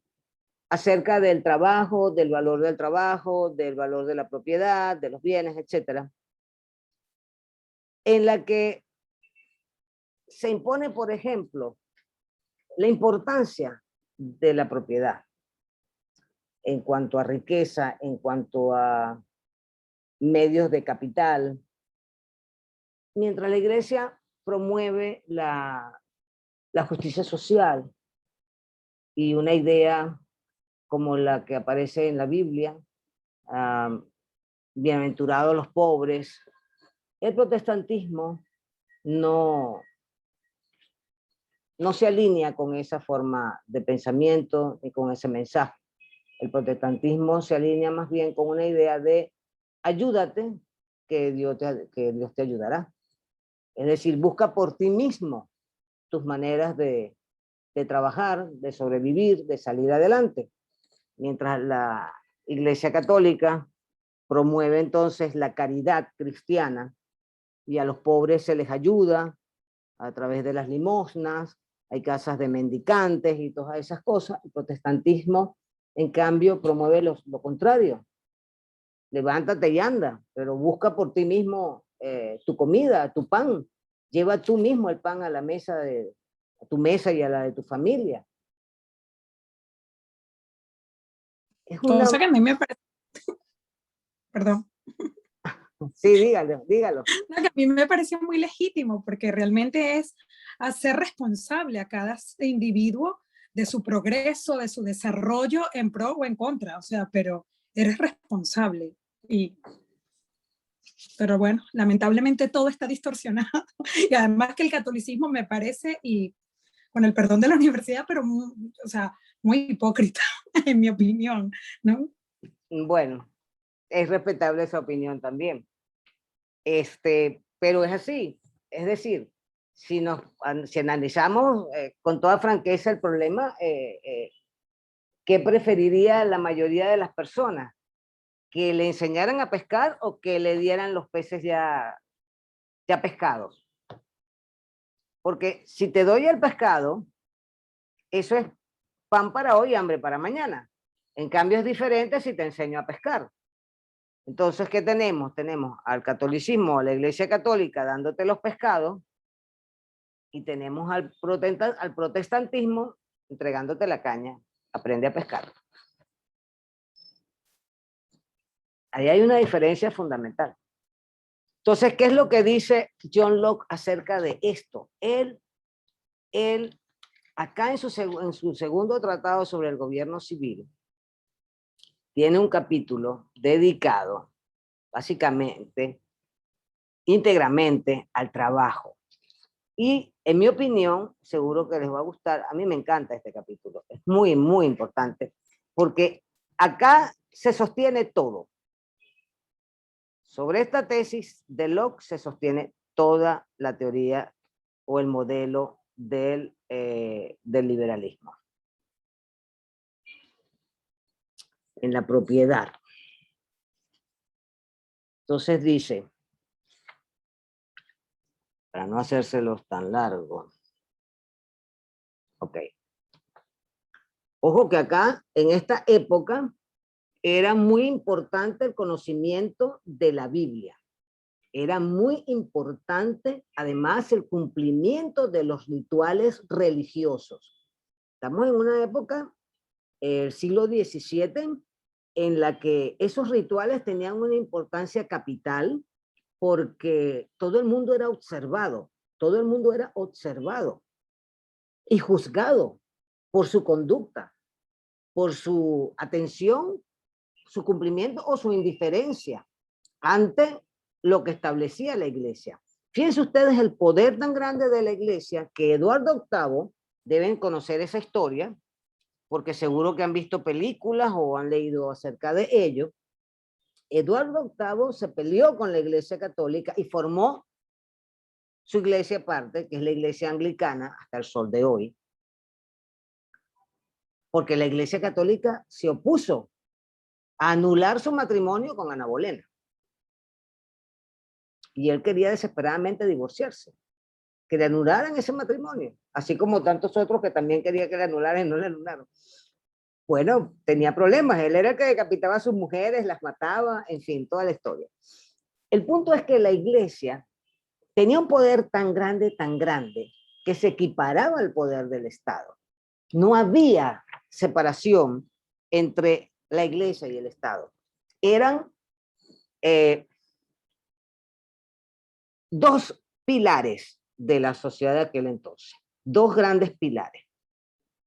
acerca del trabajo, del valor de la propiedad, de los bienes, etcétera, en la que se impone, por ejemplo, la importancia de la propiedad en cuanto a riqueza, en cuanto a medios de capital, mientras la Iglesia promueve la justicia social y una idea como la que aparece en la Biblia, bienaventurados los pobres. El protestantismo no se alinea con esa forma de pensamiento y con ese mensaje. El protestantismo se alinea más bien con una idea de ayúdate, que Dios te ayudará. Es decir, busca por ti mismo tus maneras de trabajar, de sobrevivir, de salir adelante. Mientras la Iglesia Católica promueve entonces la caridad cristiana y a los pobres se les ayuda a través de las limosnas, hay casas de mendicantes y todas esas cosas. El protestantismo, en cambio, promueve lo contrario. levántate y anda, pero busca por ti mismo tu comida, tu pan. Lleva tú mismo el pan a la mesa a tu mesa y a la de tu familia. Es una...
Cosa que a mí me parece, perdón,
Sí, dígalo.
no, que a mí me pareció muy legítimo, porque realmente es hacer responsable a cada individuo de su progreso, de su desarrollo en pro o en contra, o sea, pero eres responsable. Pero bueno, lamentablemente todo está distorsionado, y además que el catolicismo me parece, y con el perdón de la universidad, pero o sea, muy hipócrita, en mi opinión, ¿no?
Bueno, es respetable esa opinión también. Pero es así. Es decir, si analizamos con toda franqueza el problema, ¿qué preferiría la mayoría de las personas? ¿Que le enseñaran a pescar o que le dieran los peces ya pescados? Porque si te doy el pescado, eso es pan para hoy y hambre para mañana. En cambio es diferente si te enseño a pescar. Entonces, ¿qué tenemos? Tenemos al catolicismo, a la Iglesia Católica dándote los pescados, y tenemos al protestantismo entregándote la caña. Aprende a pescar. Ahí hay una diferencia fundamental. Entonces, ¿qué es lo que dice John Locke acerca de esto? Él acá en su segundo tratado sobre el gobierno civil, tiene un capítulo dedicado básicamente, íntegramente al trabajo. Y en mi opinión, seguro que les va a gustar, a mí me encanta este capítulo, es muy, muy importante, porque acá se sostiene todo. Sobre esta tesis de Locke se sostiene toda la teoría o el modelo del liberalismo. En la propiedad. Entonces dice, para no hacérselos tan largos. Ok. Ojo que acá, en esta época, era muy importante el conocimiento de la Biblia. Era muy importante, además, el cumplimiento de los rituales religiosos. Estamos en una época, el siglo XVII, en la que esos rituales tenían una importancia capital, porque todo el mundo era observado, y juzgado por su conducta, por su atención, su cumplimiento o su indiferencia ante lo que establecía la iglesia. Fíjense ustedes el poder tan grande de la iglesia que Eduardo VIII, deben conocer esa historia, porque seguro que han visto películas o han leído acerca de ello. Eduardo VIII se peleó con la iglesia católica y formó su iglesia aparte, que es la iglesia anglicana, hasta el sol de hoy, porque la iglesia católica se opuso a anular su matrimonio con Ana Bolena. Y él quería desesperadamente divorciarse, que le anularan ese matrimonio, así como tantos otros que también quería que le anularan y no le anularon. Bueno, tenía problemas, él era el que decapitaba a sus mujeres, las mataba, en fin, toda la historia. El punto es que la iglesia tenía un poder tan grande, que se equiparaba al poder del Estado. No había separación entre la iglesia y el Estado. Eran dos pilares de la sociedad de aquel entonces, dos grandes pilares.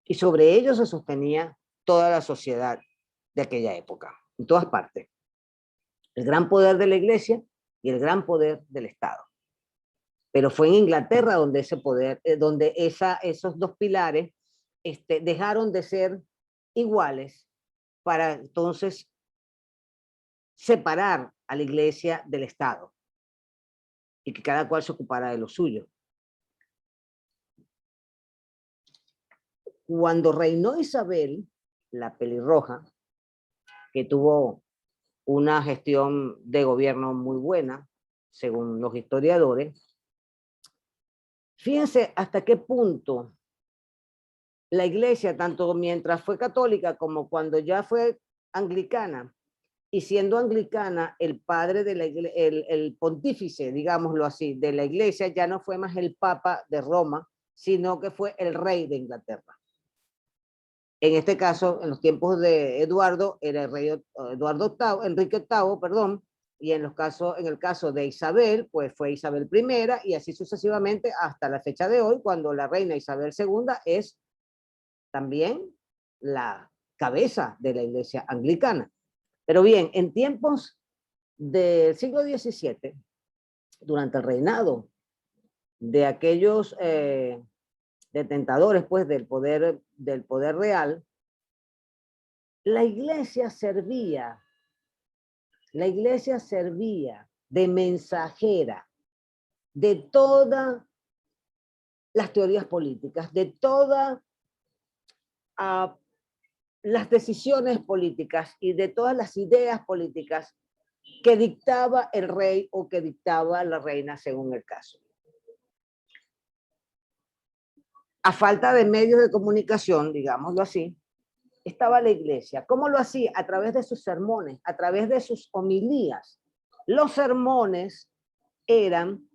Y sobre ellos se sostenía toda la sociedad de aquella época, en todas partes. El gran poder de la iglesia y el gran poder del Estado. Pero fue en Inglaterra donde ese poder, donde esos dos pilares dejaron de ser iguales para entonces separar a la iglesia del Estado y que cada cual se ocupara de lo suyo. Cuando reinó Isabel, la pelirroja, que tuvo una gestión de gobierno muy buena, según los historiadores, fíjense hasta qué punto la iglesia, tanto mientras fue católica como cuando ya fue anglicana, y siendo anglicana, el padre de la el pontífice, digámoslo así, de la iglesia ya no fue más el papa de Roma, sino que fue el rey de Inglaterra. En este caso, en los tiempos de Eduardo, era el rey Eduardo VIII, Enrique VIII, perdón, y en el caso de Isabel, pues fue Isabel I, y así sucesivamente hasta la fecha de hoy, cuando la reina Isabel II es también la cabeza de la iglesia anglicana. Pero bien, en tiempos del siglo XVII, durante el reinado de aquellos detentadores pues, del poder real, la iglesia servía de mensajera de todas las teorías políticas, de todas las decisiones políticas y de todas las ideas políticas que dictaba el rey o que dictaba la reina según el caso. A falta de medios de comunicación, digámoslo así, estaba la iglesia. ¿Cómo lo hacía? A través de sus sermones, a través de sus homilías. Los sermones eran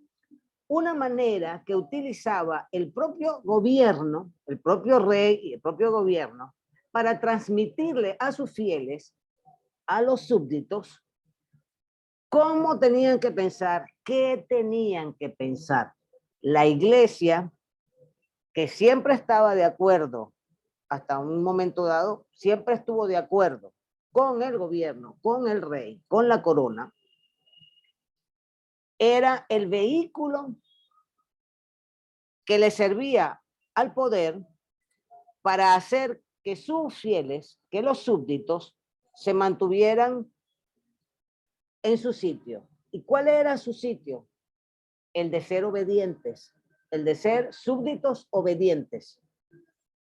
una manera que utilizaba el propio gobierno, el propio rey y el propio gobierno, para transmitirle a sus fieles, a los súbditos, cómo tenían que pensar, qué tenían que pensar. La iglesia, que siempre estaba de acuerdo, hasta un momento dado, siempre estuvo de acuerdo con el gobierno, con el rey, con la corona, era el vehículo que le servía al poder para hacer que sus fieles, que los súbditos, se mantuvieran en su sitio. ¿Y cuál era su sitio? El de ser obedientes, el de ser súbditos obedientes,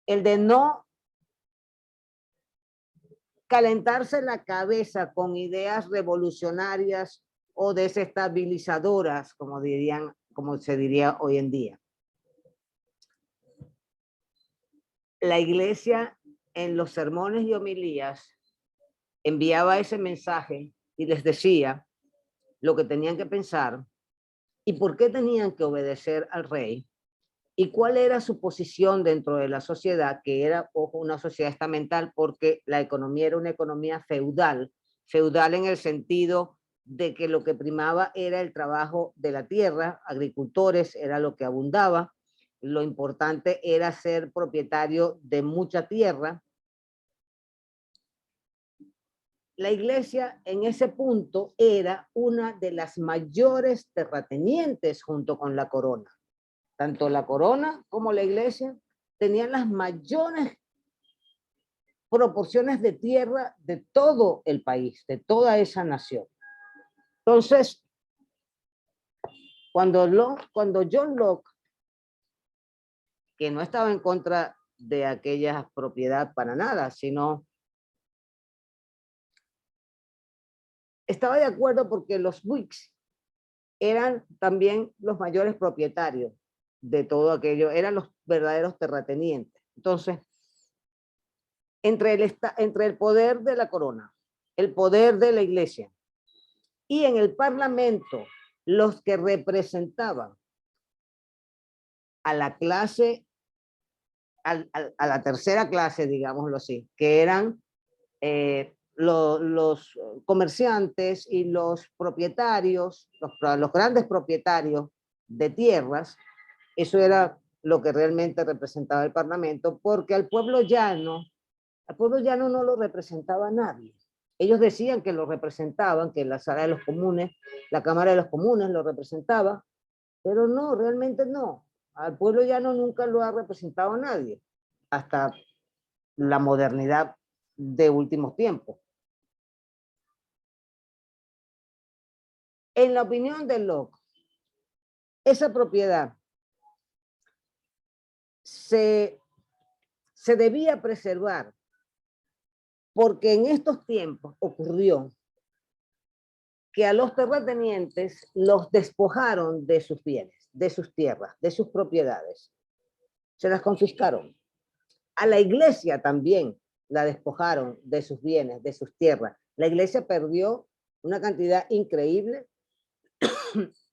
el de no calentarse la cabeza con ideas revolucionarias o desestabilizadoras, como se diría hoy en día. La iglesia en los sermones y homilías enviaba ese mensaje y les decía lo que tenían que pensar y por qué tenían que obedecer al rey y cuál era su posición dentro de la sociedad, que era, ojo, una sociedad estamental, porque la economía era una economía feudal, feudal en el sentido de que lo que primaba era el trabajo de la tierra, agricultores era lo que abundaba, lo importante era ser propietario de mucha tierra. La iglesia en ese punto era una de las mayores terratenientes junto con la corona. Tanto la corona como la iglesia tenían las mayores proporciones de tierra de todo el país, de toda esa nación. Entonces, cuando John Locke, que no estaba en contra de aquella propiedad para nada, sino estaba de acuerdo porque los Whigs eran también los mayores propietarios de todo aquello, eran los verdaderos terratenientes. Entonces, entre el poder de la corona, el poder de la iglesia y en el parlamento, los que representaban a la clase, a la tercera clase, digámoslo así, que eran los comerciantes y los propietarios, los grandes propietarios de tierras, eso era lo que realmente representaba el parlamento, porque al pueblo llano no lo representaba nadie. Ellos decían que lo representaban, que la sala de los comunes, la Cámara de los Comunes lo representaba, pero no, realmente no. Al pueblo llano nunca lo ha representado nadie, hasta la modernidad de últimos tiempos. En la opinión de Locke, esa propiedad se debía preservar porque en estos tiempos ocurrió que a los terratenientes los despojaron de sus bienes, de sus tierras, de sus propiedades. Se las confiscaron. A la iglesia también la despojaron de sus bienes, de sus tierras. La iglesia perdió una cantidad increíble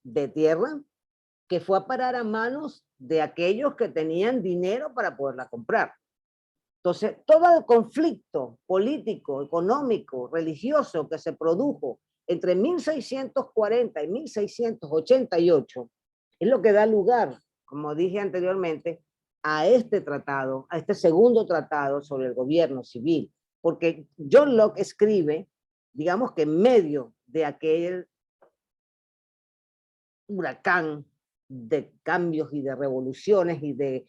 de tierra que fue a parar a manos de aquellos que tenían dinero para poderla comprar. Entonces, todo el conflicto político, económico, religioso que se produjo entre 1640 y 1688 es lo que da lugar, como dije anteriormente, a este tratado, a este segundo tratado sobre el gobierno civil, porque John Locke escribe, digamos que en medio de aquel huracán de cambios y de revoluciones y de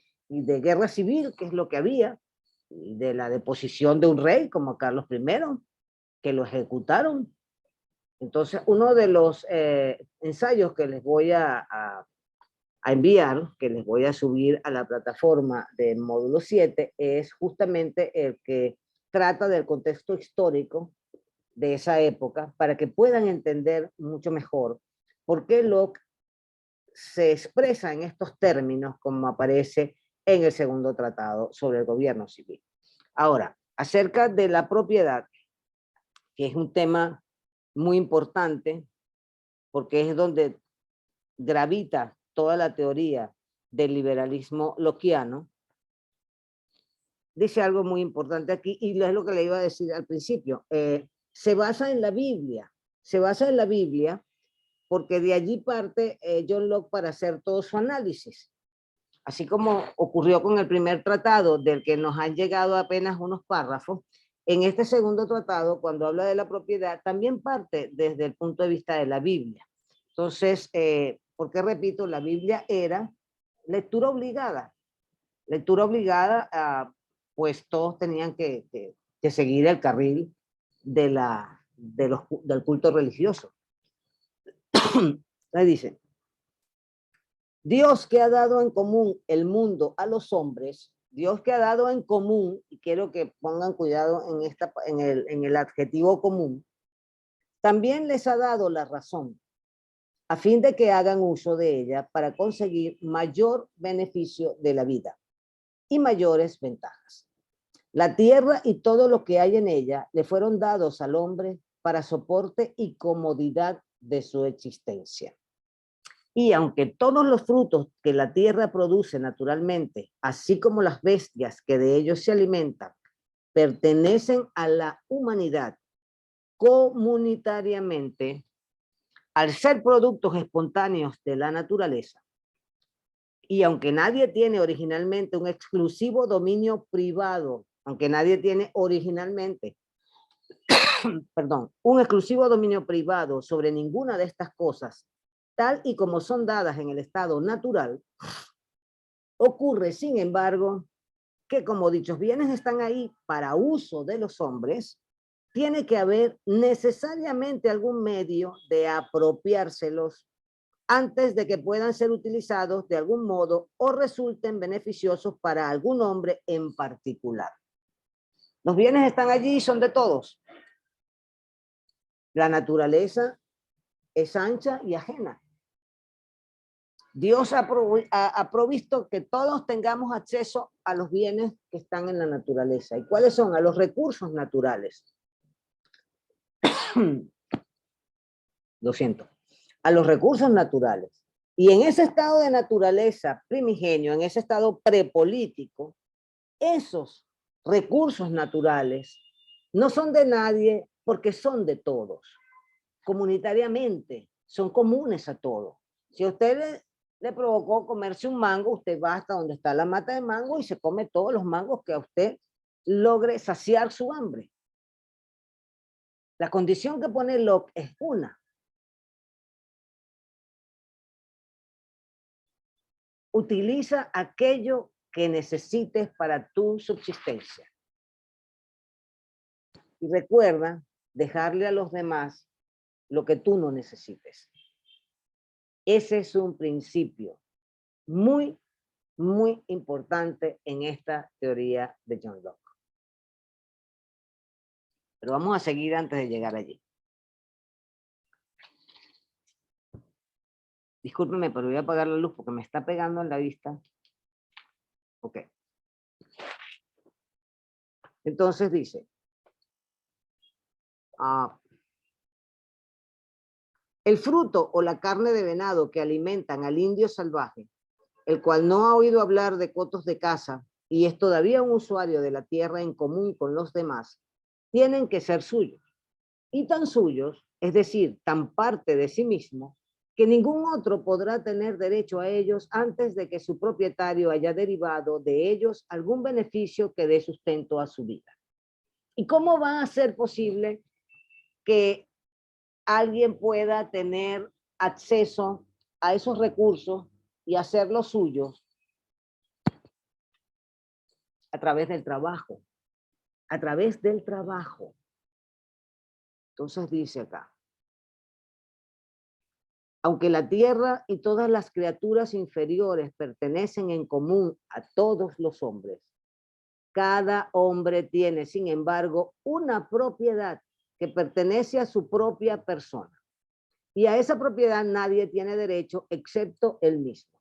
guerra civil, que es lo que había, de la deposición de un rey como Carlos I, que lo ejecutaron. Entonces, uno de los ensayos que les voy a enviar, que les voy a subir a la plataforma de módulo 7, es justamente el que trata del contexto histórico de esa época, para que puedan entender mucho mejor por qué Locke se expresa en estos términos como aparece en el segundo tratado sobre el gobierno civil. Ahora, acerca de la propiedad, que es un tema muy importante, porque es donde gravita toda la teoría del liberalismo lockeano, dice algo muy importante aquí, y es lo que le iba a decir al principio. Se basa en la Biblia, porque de allí parte John Locke para hacer todo su análisis. Así como ocurrió con el primer tratado, del que nos han llegado apenas unos párrafos, en este segundo tratado, cuando habla de la propiedad, también parte desde el punto de vista de la Biblia. Entonces, porque repito, la Biblia era lectura obligada, pues todos tenían que seguir el carril del culto religioso. Ahí dice, Dios que ha dado en común el mundo a los hombres, Dios que ha dado en común, y quiero que pongan cuidado en el adjetivo común, también les ha dado la razón, a fin de que hagan uso de ella para conseguir mayor beneficio de la vida y mayores ventajas. La tierra y todo lo que hay en ella le fueron dados al hombre para soporte y comodidad de su existencia. Y aunque todos los frutos que la tierra produce naturalmente, así como las bestias que de ellos se alimentan, pertenecen a la humanidad comunitariamente, al ser productos espontáneos de la naturaleza, y aunque nadie tiene originalmente un exclusivo dominio privado, un exclusivo dominio privado sobre ninguna de estas cosas, tal y como son dadas en el estado natural, ocurre, sin embargo, que como dichos bienes están ahí para uso de los hombres, tiene que haber necesariamente algún medio de apropiárselos antes de que puedan ser utilizados de algún modo o resulten beneficiosos para algún hombre en particular. Los bienes están allí y son de todos. La naturaleza es ancha y ajena. Dios ha provisto que todos tengamos acceso a los bienes que están en la naturaleza. ¿Y cuáles son? A los recursos naturales. Lo siento. A los recursos naturales. Y en ese estado de naturaleza primigenio, en ese estado prepolítico, esos recursos naturales no son de nadie porque son de todos. Comunitariamente, son comunes a todos. Si a usted le provocó comerse un mango, usted va hasta donde está la mata de mango y se come todos los mangos que a usted logre saciar su hambre. La condición que pone Locke es una. Utiliza aquello que necesites para tu subsistencia. Y recuerda dejarle a los demás lo que tú no necesites. Ese es un principio muy, muy importante en esta teoría de John Locke. Pero vamos a seguir antes de llegar allí. Discúlpeme, pero voy a apagar la luz porque me está pegando en la vista. Ok. Entonces dice, El fruto o la carne de venado que alimentan al indio salvaje, el cual no ha oído hablar de cotos de caza y es todavía un usuario de la tierra en común con los demás, tienen que ser suyos. Y tan suyos, es decir, tan parte de sí mismo, que ningún otro podrá tener derecho a ellos antes de que su propietario haya derivado de ellos algún beneficio que dé sustento a su vida. ¿Y cómo va a ser posible que alguien pueda tener acceso a esos recursos y hacerlos suyos? A través del trabajo. A través del trabajo. Entonces dice acá, aunque la tierra y todas las criaturas inferiores pertenecen en común a todos los hombres, cada hombre tiene, sin embargo, una propiedad que pertenece a su propia persona. Y a esa propiedad nadie tiene derecho excepto él mismo.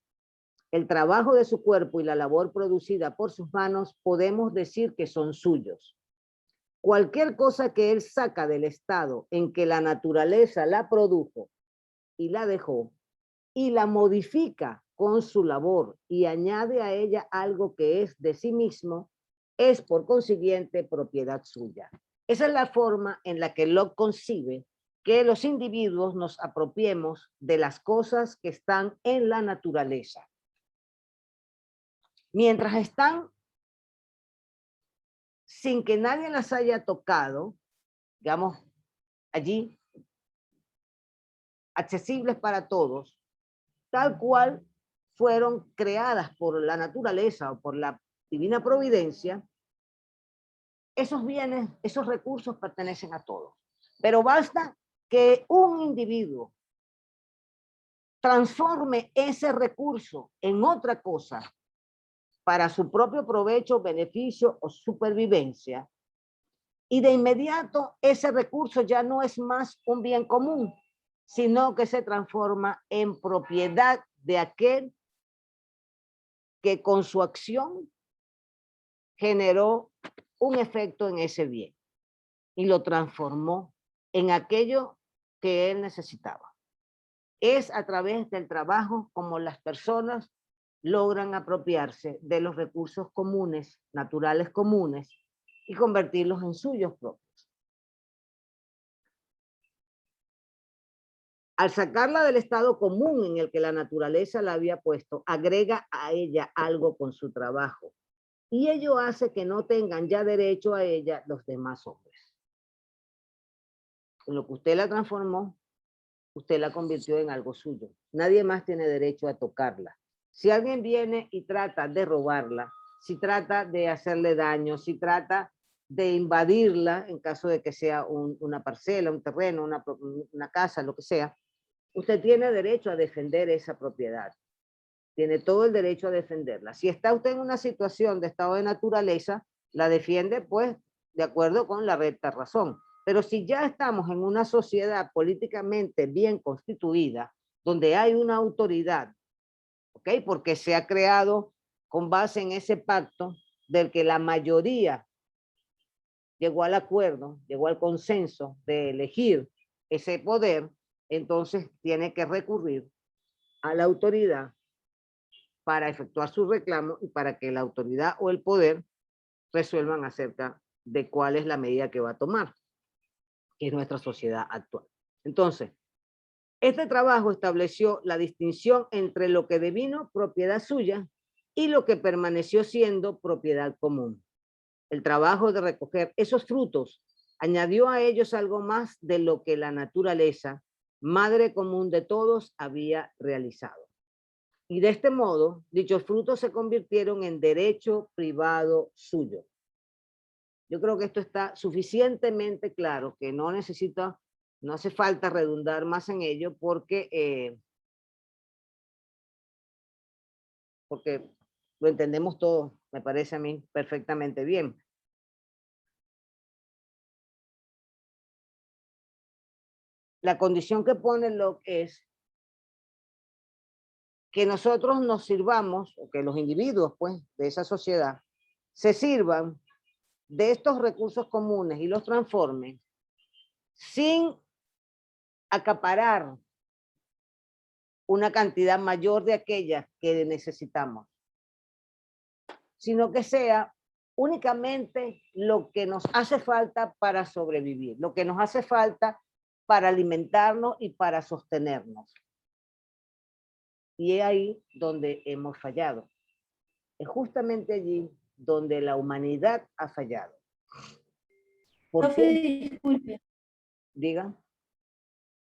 El trabajo de su cuerpo y la labor producida por sus manos podemos decir que son suyos. Cualquier cosa que él saca del estado en que la naturaleza la produjo y la dejó, y la modifica con su labor y añade a ella algo que es de sí mismo, es por consiguiente propiedad suya. Esa es la forma en la que Locke concibe que los individuos nos apropiemos de las cosas que están en la naturaleza. Mientras están sin que nadie las haya tocado, digamos, allí, accesibles para todos, tal cual fueron creadas por la naturaleza o por la divina providencia, esos bienes, esos recursos pertenecen a todos. Pero basta que un individuo transforme ese recurso en otra cosa para su propio provecho, beneficio o supervivencia, y de inmediato ese recurso ya no es más un bien común, sino que se transforma en propiedad de aquel que con su acción generó un efecto en ese bien y lo transformó en aquello que él necesitaba. Es a través del trabajo como las personas logran apropiarse de los recursos comunes, naturales comunes, y convertirlos en suyos propios. Al sacarla del estado común en el que la naturaleza la había puesto, agrega a ella algo con su trabajo. Y ello hace que no tengan ya derecho a ella los demás hombres. En lo que usted la transformó, usted la convirtió en algo suyo. Nadie más tiene derecho a tocarla. Si alguien viene y trata de robarla, si trata de hacerle daño, si trata de invadirla, en caso de que sea una parcela, un terreno, una casa, lo que sea, usted tiene derecho a defender esa propiedad. Tiene todo el derecho a defenderla. Si está usted en una situación de estado de naturaleza, la defiende pues de acuerdo con la recta razón. Pero si ya estamos en una sociedad políticamente bien constituida, donde hay una autoridad, ¿ok? Porque se ha creado con base en ese pacto del que la mayoría llegó al acuerdo, llegó al consenso de elegir ese poder, entonces tiene que recurrir a la autoridad para efectuar su reclamo y para que la autoridad o el poder resuelvan acerca de cuál es la medida que va a tomar, que es nuestra sociedad actual. Entonces, este trabajo estableció la distinción entre lo que devino propiedad suya y lo que permaneció siendo propiedad común. El trabajo de recoger esos frutos añadió a ellos algo más de lo que la naturaleza, madre común de todos, había realizado. Y de este modo, dichos frutos se convirtieron en derecho privado suyo. Yo creo que esto está suficientemente claro, que no hace falta redundar más en ello porque lo entendemos todo, me parece a mí perfectamente bien. La condición que pone Locke es que nosotros nos sirvamos, o que los individuos pues, de esa sociedad se sirvan de estos recursos comunes y los transformen sin acaparar una cantidad mayor de aquellas que necesitamos, sino que sea únicamente lo que nos hace falta para sobrevivir, lo que nos hace falta para alimentarnos y para sostenernos. Y es ahí donde hemos fallado. Es justamente allí donde la humanidad ha fallado. ¿Por
Profe,
qué?
disculpe,
Diga.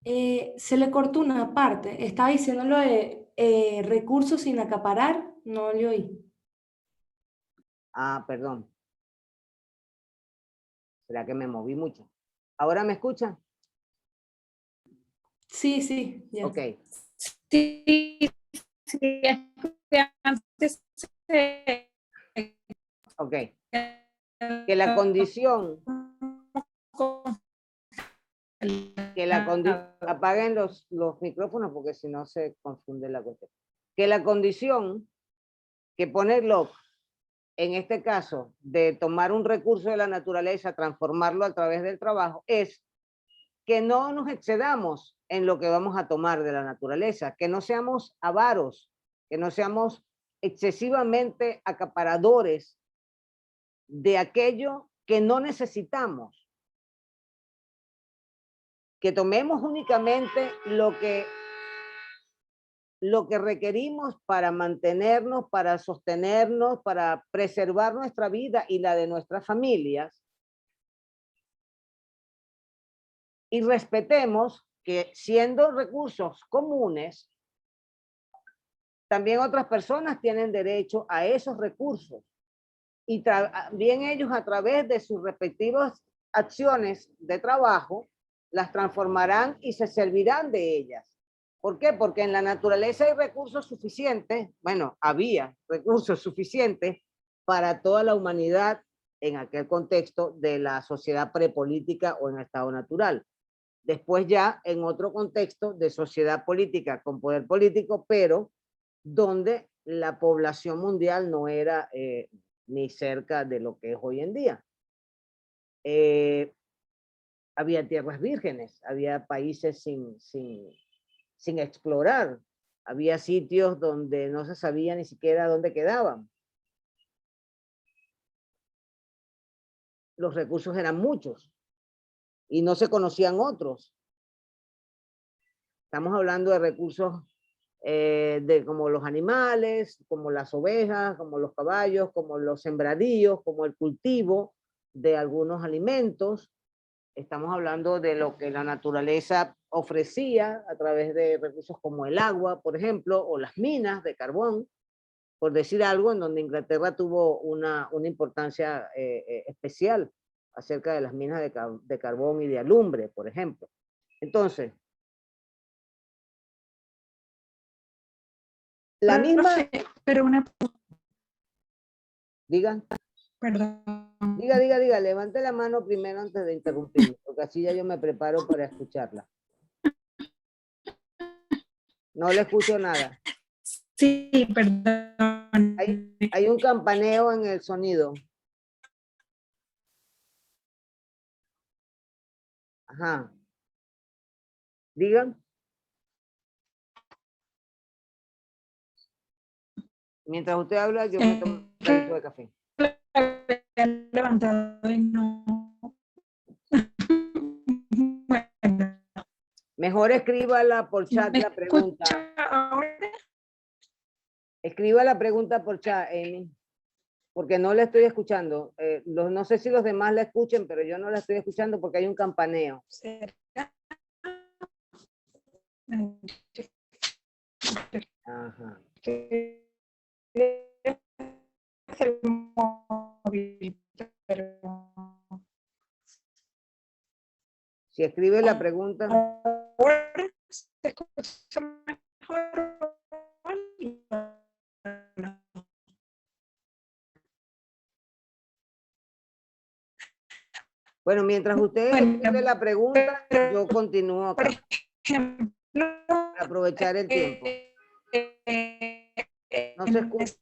se le cortó una parte. Estaba diciendo lo de recursos sin acaparar, no le oí.
Ah, perdón. ¿Será que me moví mucho? ¿Ahora me escuchan?
Sí, sí, ya.
Ok.
Sí, sí, es que antes
Ok. Que la condición, apaguen los micrófonos porque si no se confunde la cuestión. Que la condición que pone Locke, en este caso, de tomar un recurso de la naturaleza, transformarlo a través del trabajo, es que no nos excedamos en lo que vamos a tomar de la naturaleza, que no seamos avaros, que no seamos excesivamente acaparadores de aquello que no necesitamos, que tomemos únicamente lo que requerimos para mantenernos, para sostenernos, para preservar nuestra vida y la de nuestras familias, y respetemos que siendo recursos comunes, también otras personas tienen derecho a esos recursos y también ellos a través de sus respectivas acciones de trabajo las transformarán y se servirán de ellas. ¿Por qué? Porque en la naturaleza hay recursos suficientes, bueno, había recursos suficientes para toda la humanidad en aquel contexto de la sociedad prepolítica o en estado natural. Después ya en otro contexto de sociedad política con poder político, pero donde la población mundial no era ni cerca de lo que es hoy en día. Había tierras vírgenes, había países sin explorar, había sitios donde no se sabía ni siquiera dónde quedaban. Los recursos eran muchos y no se conocían otros. Estamos hablando de recursos como los animales, como las ovejas, como los caballos, como los sembradíos, como el cultivo de algunos alimentos. Estamos hablando de lo que la naturaleza ofrecía a través de recursos como el agua, por ejemplo, o las minas de carbón, por decir algo, en donde Inglaterra tuvo una importancia especial acerca de las minas de carbón y de alumbre, por ejemplo. Entonces, la misma...
Pero una...
Diga.
Perdón.
Diga, levante la mano primero antes de interrumpir, porque así ya yo me preparo para escucharla. No le escucho nada.
Sí, perdón.
Hay un campaneo en el sonido. Ajá. Digan. Mientras usted habla, yo me tomo un traguito de café.
Levantado y no. Bueno.
Mejor escríbala por chat la pregunta.
Ahora?
Escriba la pregunta por chat, Amy, porque no la estoy escuchando. No sé si los demás la escuchen, pero yo no la estoy escuchando porque hay un campaneo.
¿Será?
Ajá.
El móvil, pero...
Si escribe la pregunta.
Ahora se escucha mejor.
Bueno, mientras usted escribe la pregunta, yo continúo acá.
Por ejemplo,
Para aprovechar el tiempo. No se escucha.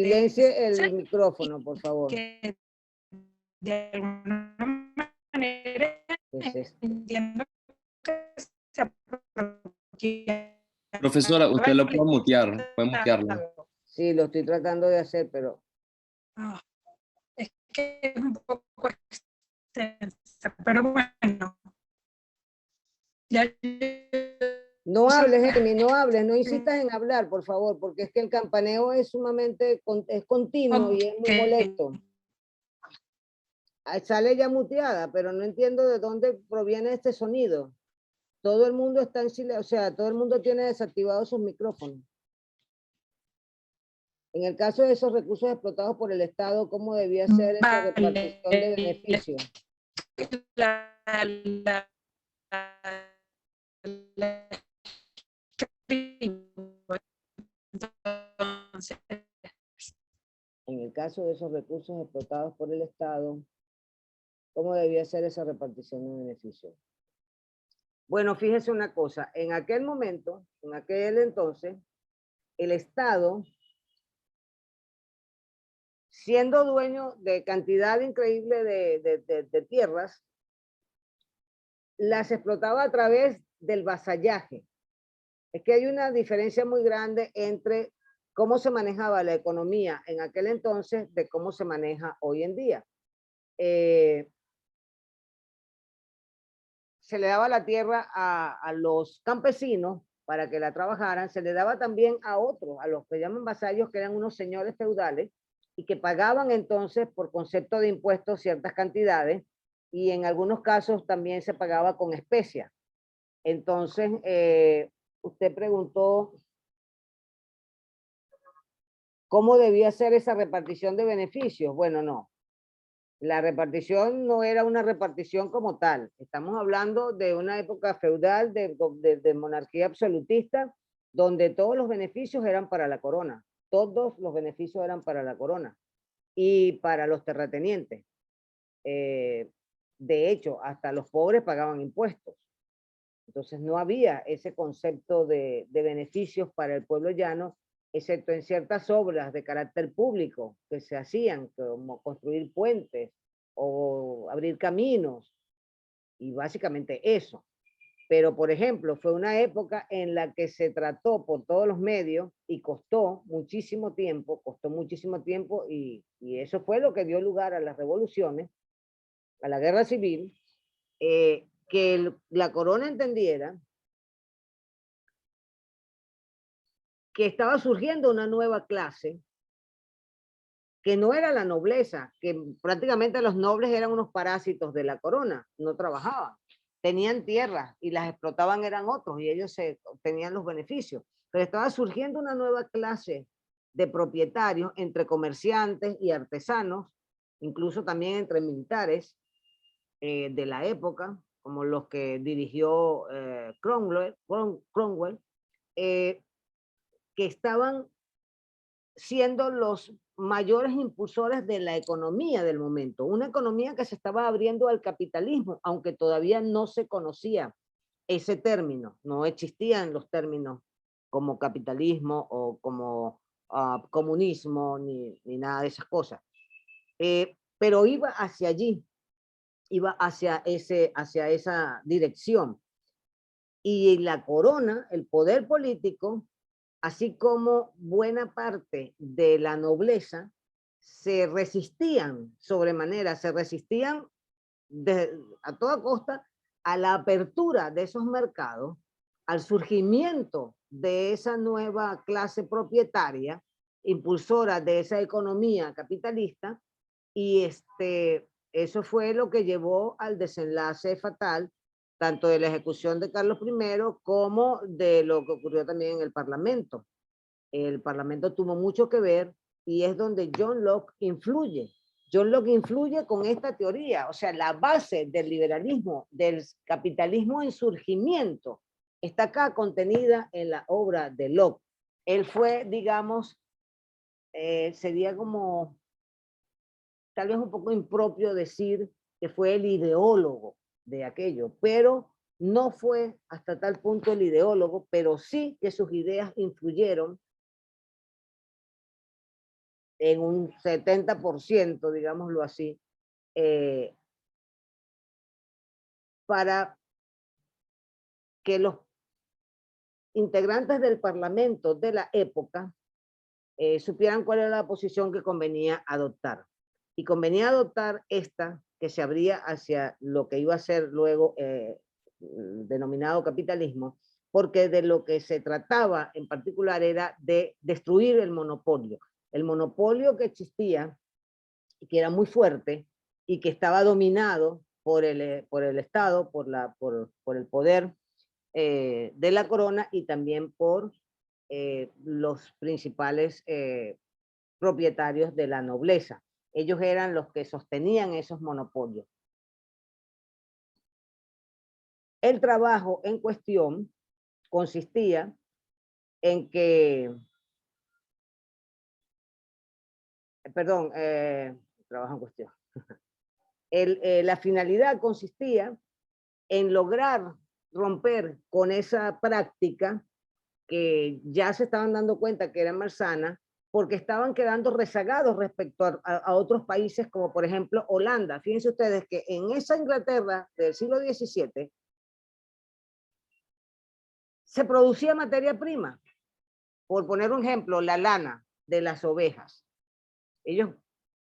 Silencie el micrófono, por favor.
que de alguna manera
¿Qué es esto?
entiendo que se apropia
Profesora, usted lo puede mutearla.
Sí, lo estoy tratando de hacer, pero
Ah, es que es un poco extensa, pero bueno. Ya,
no hables, Amy, no hables, no insistas en hablar, por favor, porque es que el campaneo es sumamente, es continuo y es muy molesto. Sale ya muteada, pero no entiendo de dónde proviene este sonido. Todo el mundo está en silencio, o sea, todo el mundo tiene desactivados sus micrófonos. En el caso de esos recursos explotados por el Estado, ¿cómo debía ser esa repartición de beneficios?
Entonces,
En el caso de esos recursos explotados por el Estado, ¿cómo debía ser esa repartición de beneficios? Bueno, fíjese una cosa, en aquel momento, en aquel entonces, el Estado, siendo dueño de cantidad increíble de tierras, las explotaba a través del vasallaje. Es que hay una diferencia muy grande entre cómo se manejaba la economía en aquel entonces de cómo se maneja hoy en día. Se le daba la tierra a los campesinos para que la trabajaran, se le daba también a otros, a los que llaman vasallos, que eran unos señores feudales, y que pagaban entonces por concepto de impuestos ciertas cantidades, y en algunos casos también se pagaba con especias. Entonces, usted preguntó cómo debía ser esa repartición de beneficios. Bueno, no. La repartición no era una repartición como tal. Estamos hablando de una época feudal, de monarquía absolutista, donde todos los beneficios eran para la corona. Todos los beneficios eran para la corona y para los terratenientes. De hecho, hasta los pobres pagaban impuestos. Entonces no había ese concepto de beneficios para el pueblo llano, excepto en ciertas obras de carácter público que se hacían, como construir puentes o abrir caminos, y básicamente eso. Pero, por ejemplo, fue una época en la que se trató por todos los medios y costó muchísimo tiempo, y eso fue lo que dio lugar a las revoluciones, a la guerra civil, que la corona entendiera que estaba surgiendo una nueva clase, que no era la nobleza, que prácticamente los nobles eran unos parásitos de la corona, no trabajaban, tenían tierras y las explotaban eran otros y ellos tenían los beneficios, pero estaba surgiendo una nueva clase de propietarios entre comerciantes y artesanos, incluso también entre militares de la época, como los que dirigió Cromwell, que estaban siendo los mayores impulsores de la economía del momento, una economía que se estaba abriendo al capitalismo, aunque todavía no se conocía ese término, no existían los términos como capitalismo o como comunismo, ni nada de esas cosas. Pero iba hacia allí, iba hacia esa dirección. Y la corona, el poder político, así como buena parte de la nobleza, se resistían sobremanera, se resistían a toda costa a la apertura de esos mercados, al surgimiento de esa nueva clase propietaria, impulsora de esa economía capitalista, y eso fue lo que llevó al desenlace fatal tanto de la ejecución de Carlos I como de lo que ocurrió también en el Parlamento. El Parlamento tuvo mucho que ver y es donde John Locke influye. John Locke influye con esta teoría, o sea, la base del liberalismo, del capitalismo en surgimiento, está acá contenida en la obra de Locke. Él fue, digamos, sería como, tal vez un poco impropio decir que fue el ideólogo de aquello, pero no fue hasta tal punto el ideólogo, pero sí que sus ideas influyeron en un 70%, digámoslo así, para que los integrantes del Parlamento de la época supieran cuál era la posición que convenía adoptar. Y convenía adoptar esta, que se abría hacia lo que iba a ser luego denominado capitalismo, porque de lo que se trataba en particular era de destruir el monopolio que existía, que era muy fuerte y que estaba dominado por el Estado, por el poder de la corona y también por los principales propietarios de la nobleza. Ellos eran los que sostenían esos monopolios. El trabajo en cuestión consistía en que, perdón, trabajo en cuestión. La finalidad consistía en lograr romper con esa práctica que ya se estaban dando cuenta que era malsana, porque estaban quedando rezagados respecto a otros países, como por ejemplo Holanda. Fíjense ustedes que en esa Inglaterra del siglo XVII se producía materia prima. Por poner un ejemplo, la lana de las ovejas. Ellos,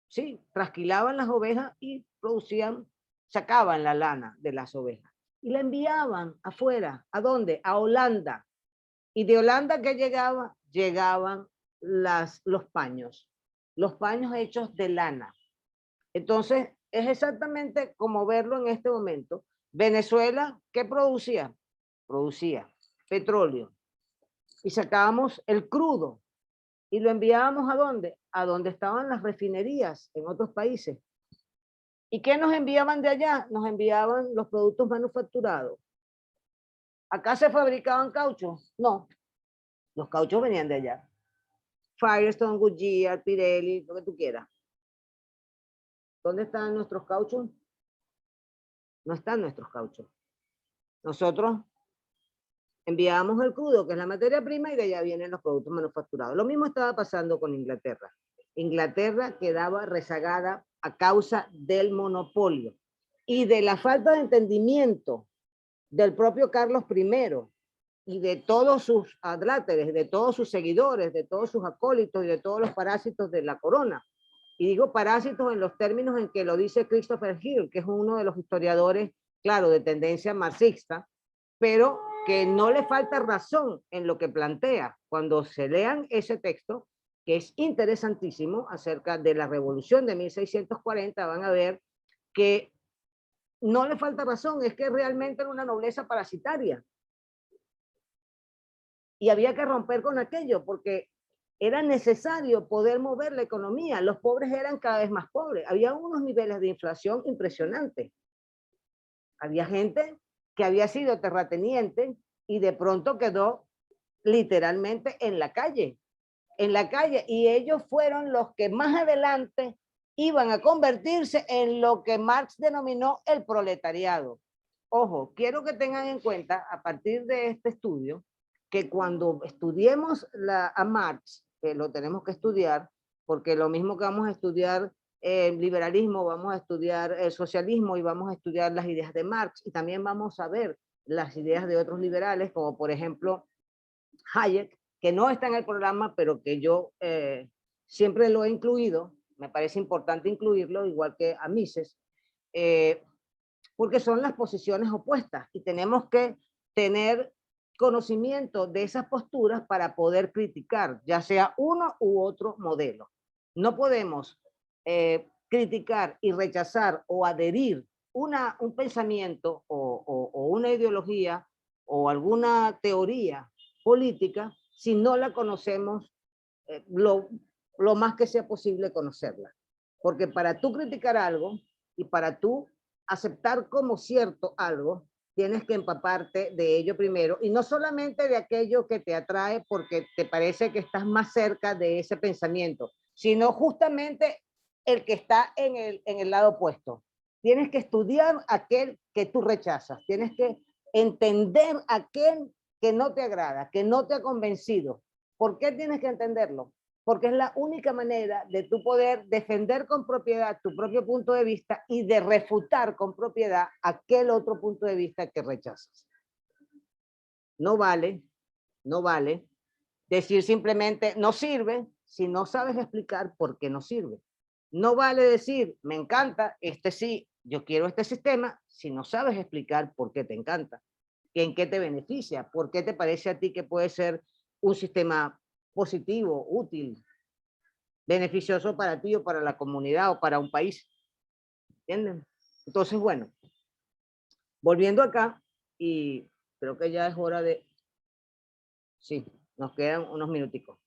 sí, trasquilaban las ovejas y producían, sacaban la lana de las ovejas. Y la enviaban afuera. ¿A dónde? A Holanda. Y de Holanda, ¿qué llegaba? Llegaban los paños hechos de lana. Entonces, es exactamente como verlo en este momento. Venezuela, ¿qué producía? Producía petróleo. Y sacábamos el crudo y lo enviábamos ¿a dónde? A donde estaban las refinerías en otros países. ¿Y qué nos enviaban de allá? Nos enviaban los productos manufacturados. ¿Acá se fabricaban cauchos? No, los cauchos venían de allá. Firestone, Goodyear, Pirelli, lo que tú quieras. ¿Dónde están nuestros cauchos? No están nuestros cauchos. Nosotros enviábamos el crudo, que es la materia prima, y de allá vienen los productos manufacturados. Lo mismo estaba pasando con Inglaterra. Inglaterra quedaba rezagada a causa del monopolio y de la falta de entendimiento del propio Carlos I y de todos sus adláteres, de todos sus seguidores, de todos sus acólitos y de todos los parásitos de la corona. Y digo parásitos en los términos en que lo dice Christopher Hill, que es uno de los historiadores, claro, de tendencia marxista, pero que no le falta razón en lo que plantea. Cuando se lean ese texto, que es interesantísimo, acerca de la revolución de 1640, van a ver que no le falta razón, es que realmente era una nobleza parasitaria. Y había que romper con aquello, porque era necesario poder mover la economía. Los pobres eran cada vez más pobres. Había unos niveles de inflación impresionantes. Había gente que había sido terrateniente y de pronto quedó literalmente en la calle. Y ellos fueron los que más adelante iban a convertirse en lo que Marx denominó el proletariado. Ojo, quiero que tengan en cuenta a partir de este estudio que cuando estudiemos a Marx, que lo tenemos que estudiar, porque lo mismo que vamos a estudiar el liberalismo, vamos a estudiar el socialismo y vamos a estudiar las ideas de Marx, y también vamos a ver las ideas de otros liberales, como por ejemplo Hayek, que no está en el programa, pero que yo siempre lo he incluido, me parece importante incluirlo, igual que a Mises, porque son las posiciones opuestas y tenemos que tener conocimiento de esas posturas para poder criticar, ya sea uno u otro modelo. No podemos criticar y rechazar o adherir un pensamiento o una ideología o alguna teoría política si no la conocemos lo más que sea posible conocerla. Porque para tú criticar algo y para tú aceptar como cierto algo, tienes que empaparte de ello primero, y no solamente de aquello que te atrae porque te parece que estás más cerca de ese pensamiento, sino justamente el que está en el lado opuesto. Tienes que estudiar aquel que tú rechazas, tienes que entender aquel que no te agrada, que no te ha convencido. ¿Por qué tienes que entenderlo? porque es la única manera de tú poder defender con propiedad tu propio punto de vista y de refutar con propiedad aquel otro punto de vista que rechazas. No vale decir simplemente no sirve si no sabes explicar por qué no sirve. No vale decir me encanta, sí, yo quiero este sistema, si no sabes explicar por qué te encanta, en qué te beneficia, por qué te parece a ti que puede ser un sistema positivo, útil, beneficioso para ti o para la comunidad o para un país. ¿Entienden? Entonces, bueno, volviendo acá, y creo que ya es hora de... Sí, nos quedan unos minuticos.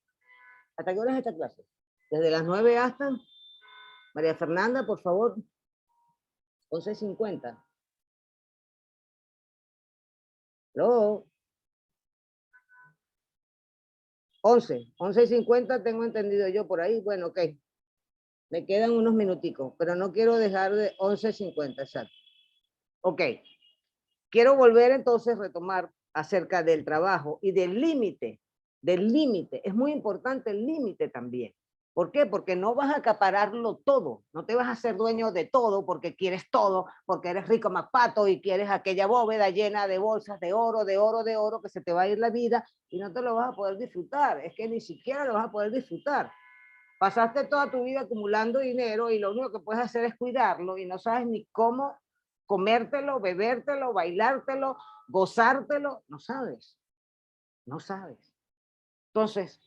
¿Hasta qué hora es esta clase? Desde las 9 hasta... María Fernanda, por favor. 11:50. ¿Lo? 11:50 tengo entendido yo por ahí. Bueno, ok. Me quedan unos minuticos, pero no quiero dejar de 11:50, exacto. Ok. Quiero volver entonces a retomar acerca del trabajo y del límite. Es muy importante el límite también. ¿Por qué? Porque no vas a acapararlo todo, no te vas a hacer dueño de todo porque quieres todo, porque eres rico MacPato y quieres aquella bóveda llena de bolsas de oro, que se te va a ir la vida y no te lo vas a poder disfrutar. Es que ni siquiera lo vas a poder disfrutar. Pasaste toda tu vida acumulando dinero y lo único que puedes hacer es cuidarlo y no sabes ni cómo comértelo, bebértelo, bailártelo, gozártelo, no sabes. Entonces,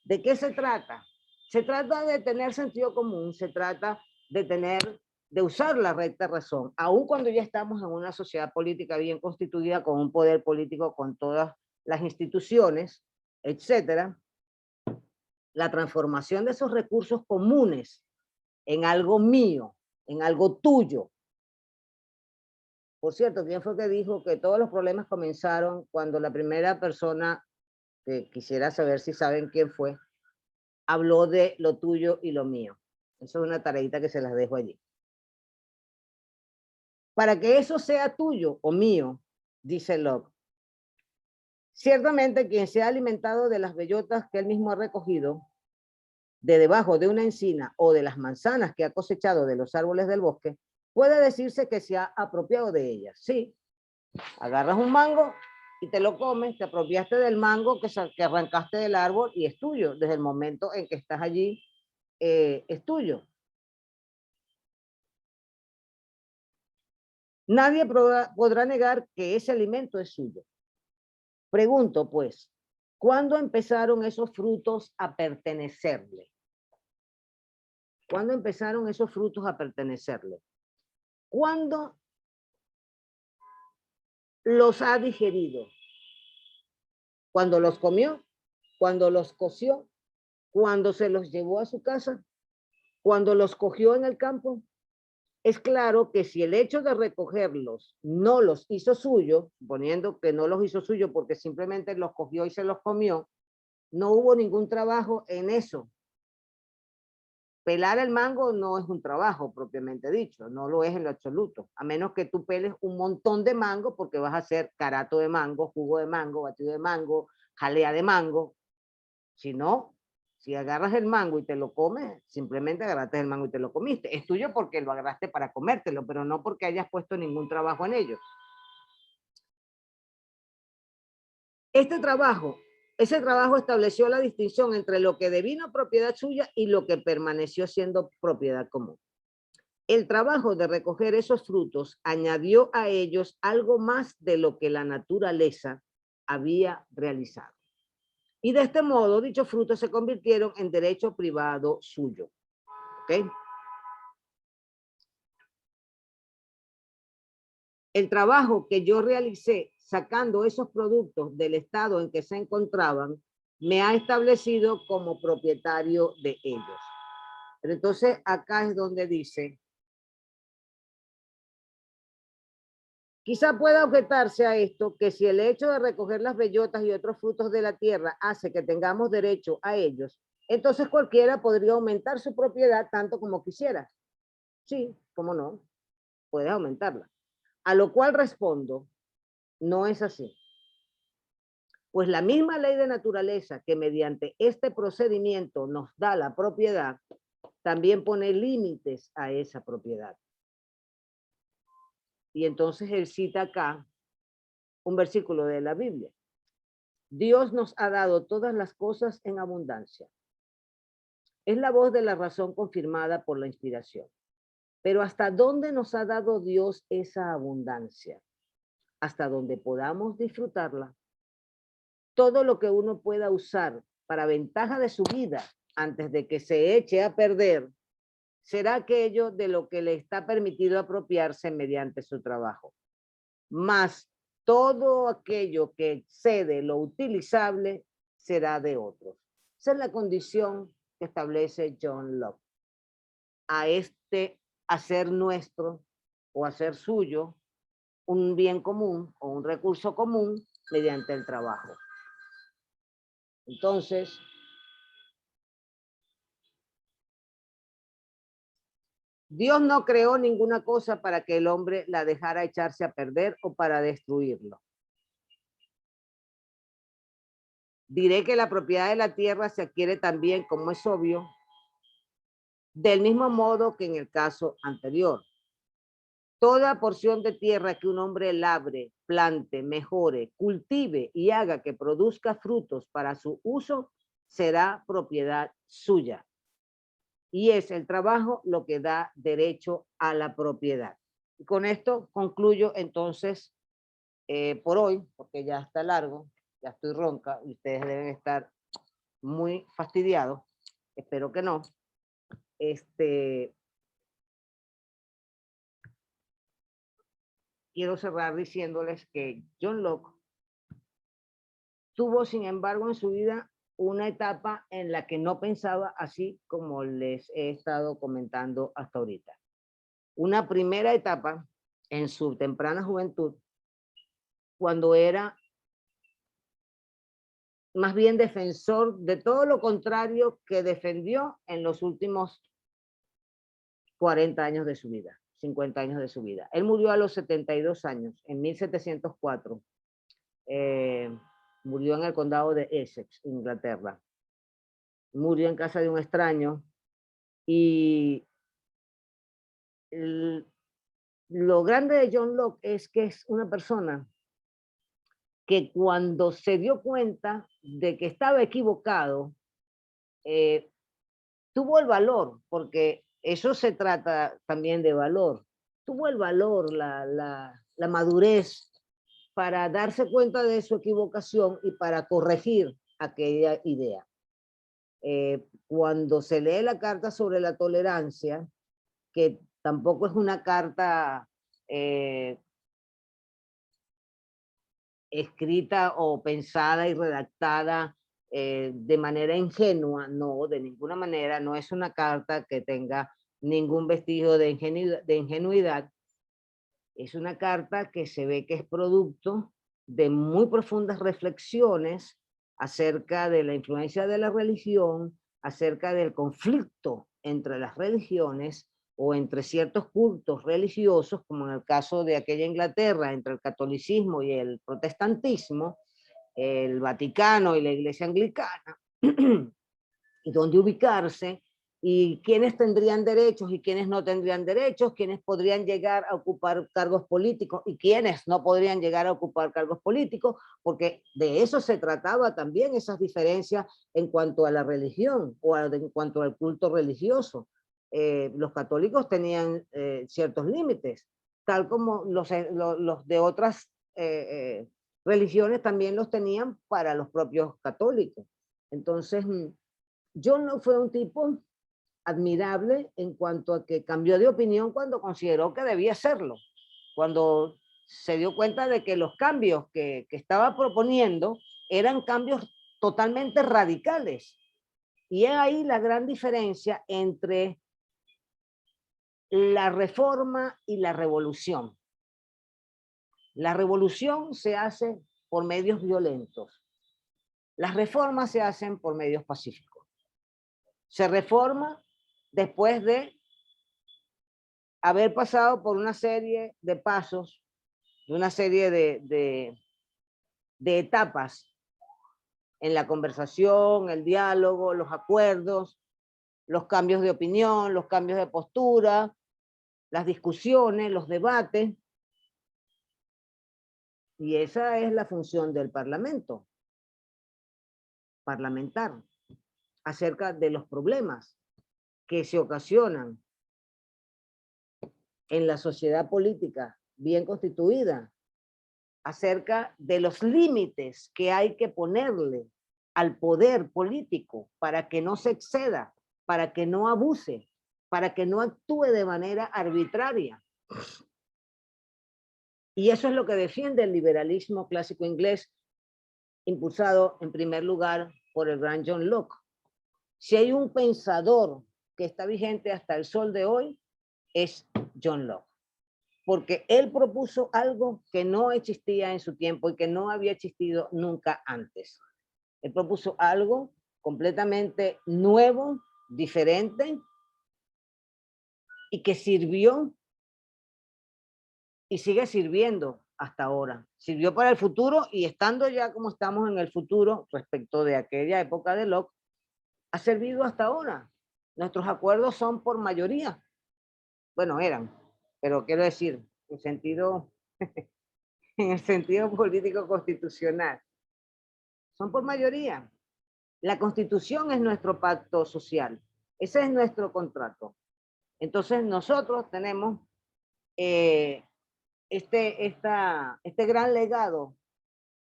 ¿de qué se trata? Se trata de tener sentido común, se trata de usar la recta razón, aun cuando ya estamos en una sociedad política bien constituida, con un poder político, con todas las instituciones, etcétera. La transformación de esos recursos comunes en algo mío, en algo tuyo. Por cierto, ¿quién fue que dijo que todos los problemas comenzaron cuando la primera persona, que quisiera saber si saben quién fue, habló de lo tuyo y lo mío? Eso es una tareita que se las dejo allí. Para que eso sea tuyo o mío, dice Locke, ciertamente quien se ha alimentado de las bellotas que él mismo ha recogido, de debajo de una encina o de las manzanas que ha cosechado de los árboles del bosque, puede decirse que se ha apropiado de ellas. Sí, agarras un mango y te lo comes, te apropiaste del mango que arrancaste del árbol y es tuyo. Desde el momento en que estás allí, es tuyo. Nadie podrá negar que ese alimento es suyo. Pregunto, pues, ¿cuándo empezaron esos frutos a pertenecerle? ¿Cuándo empezaron esos frutos a pertenecerle? ¿Cuándo los ha digerido? ¿Cuando los comió? ¿Cuando los coció? ¿Cuando se los llevó a su casa? ¿Cuando los cogió en el campo? Es claro que si el hecho de recogerlos no los hizo suyo, suponiendo que no los hizo suyo porque simplemente los cogió y se los comió, no hubo ningún trabajo en eso. Pelar el mango no es un trabajo propiamente dicho, no lo es en lo absoluto, a menos que tú peles un montón de mango porque vas a hacer carato de mango, jugo de mango, batido de mango, jalea de mango. Si no, si agarras el mango y te lo comes, simplemente agarraste el mango y te lo comiste. Es tuyo porque lo agarraste para comértelo, pero no porque hayas puesto ningún trabajo en ello. Ese trabajo estableció la distinción entre lo que devino propiedad suya y lo que permaneció siendo propiedad común. El trabajo de recoger esos frutos añadió a ellos algo más de lo que la naturaleza había realizado. Y de este modo, dichos frutos se convirtieron en derecho privado suyo. ¿Ok? El trabajo que yo realicé sacando esos productos del estado en que se encontraban, me ha establecido como propietario de ellos. Pero entonces acá es donde dice, quizá pueda objetarse a esto que si el hecho de recoger las bellotas y otros frutos de la tierra hace que tengamos derecho a ellos, entonces cualquiera podría aumentar su propiedad tanto como quisiera. Sí, cómo no, puedes aumentarla. A lo cual respondo, no es así. Pues la misma ley de naturaleza que mediante este procedimiento nos da la propiedad, también pone límites a esa propiedad. Y entonces él cita acá un versículo de la Biblia. Dios nos ha dado todas las cosas en abundancia. Es la voz de la razón confirmada por la inspiración. Pero ¿hasta dónde nos ha dado Dios esa abundancia? Hasta donde podamos disfrutarla. Todo lo que uno pueda usar para ventaja de su vida antes de que se eche a perder, será aquello de lo que le está permitido apropiarse mediante su trabajo. Más todo aquello que excede lo utilizable será de otros. Esa es la condición que establece John Locke. A este hacer nuestro o hacer suyo un bien común o un recurso común mediante el trabajo. Entonces, Dios no creó ninguna cosa para que el hombre la dejara echarse a perder o para destruirlo. Diré que la propiedad de la tierra se adquiere también, como es obvio, del mismo modo que en el caso anterior. Toda porción de tierra que un hombre labre, plante, mejore, cultive y haga que produzca frutos para su uso, será propiedad suya. Y es el trabajo lo que da derecho a la propiedad. Y con esto concluyo entonces por hoy, porque ya está largo, ya estoy ronca y ustedes deben estar muy fastidiados. Espero que no. Quiero cerrar diciéndoles que John Locke tuvo, sin embargo, en su vida una etapa en la que no pensaba así como les he estado comentando hasta ahorita. Una primera etapa en su temprana juventud, cuando era más bien defensor de todo lo contrario que defendió en los últimos 40 años de su vida, 50 años de su vida. Él murió a los 72 años, en 1704. Murió en el condado de Essex, Inglaterra. Murió en casa de un extraño y lo grande de John Locke es que es una persona que cuando se dio cuenta de que estaba equivocado, tuvo el valor, porque eso se trata también de valor, tuvo el valor, la madurez para darse cuenta de su equivocación y para corregir aquella idea. Cuando se lee la carta sobre la tolerancia, que tampoco es una carta escrita o pensada y redactada de manera ingenua, no, de ninguna manera, no es una carta que tenga ningún vestigio de ingenuidad. Es una carta que se ve que es producto de muy profundas reflexiones acerca de la influencia de la religión, acerca del conflicto entre las religiones o entre ciertos cultos religiosos, como en el caso de aquella Inglaterra, entre el catolicismo y el protestantismo, el Vaticano y la Iglesia Anglicana, y dónde ubicarse, y quiénes tendrían derechos y quiénes no tendrían derechos, quiénes podrían llegar a ocupar cargos políticos y quiénes no podrían llegar a ocupar cargos políticos, porque de eso se trataba también, esas diferencias en cuanto a la religión o en cuanto al culto religioso. Los católicos tenían ciertos límites, tal como los de otras religiones también los tenían para los propios católicos. Entonces, John Locke fue un tipo admirable en cuanto a que cambió de opinión cuando consideró que debía hacerlo, cuando se dio cuenta de que los cambios que estaba proponiendo eran cambios totalmente radicales. Y es ahí la gran diferencia entre la reforma y la revolución. La revolución se hace por medios violentos. Las reformas se hacen por medios pacíficos. Se reforma después de haber pasado por una serie de pasos, de una serie de etapas en la conversación, el diálogo, los acuerdos, los cambios de opinión, los cambios de postura, las discusiones, los debates. Y esa es la función del Parlamento, parlamentar, acerca de los problemas que se ocasionan en la sociedad política bien constituida, acerca de los límites que hay que ponerle al poder político para que no se exceda, para que no abuse, para que no actúe de manera arbitraria. Y eso es lo que defiende el liberalismo clásico inglés, impulsado en primer lugar por el gran John Locke. Si hay un pensador que está vigente hasta el sol de hoy, es John Locke, porque él propuso algo que no existía en su tiempo y que no había existido nunca antes. Él propuso algo completamente nuevo, diferente, y que sirvió y sigue sirviendo hasta ahora. Sirvió para el futuro, y estando ya como estamos en el futuro respecto de aquella época de Locke, ha servido hasta ahora. Nuestros acuerdos son por mayoría. Bueno, eran, pero quiero decir, en el sentido político constitucional, son por mayoría. La Constitución es nuestro pacto social. Ese es nuestro contrato. Entonces nosotros tenemos este gran legado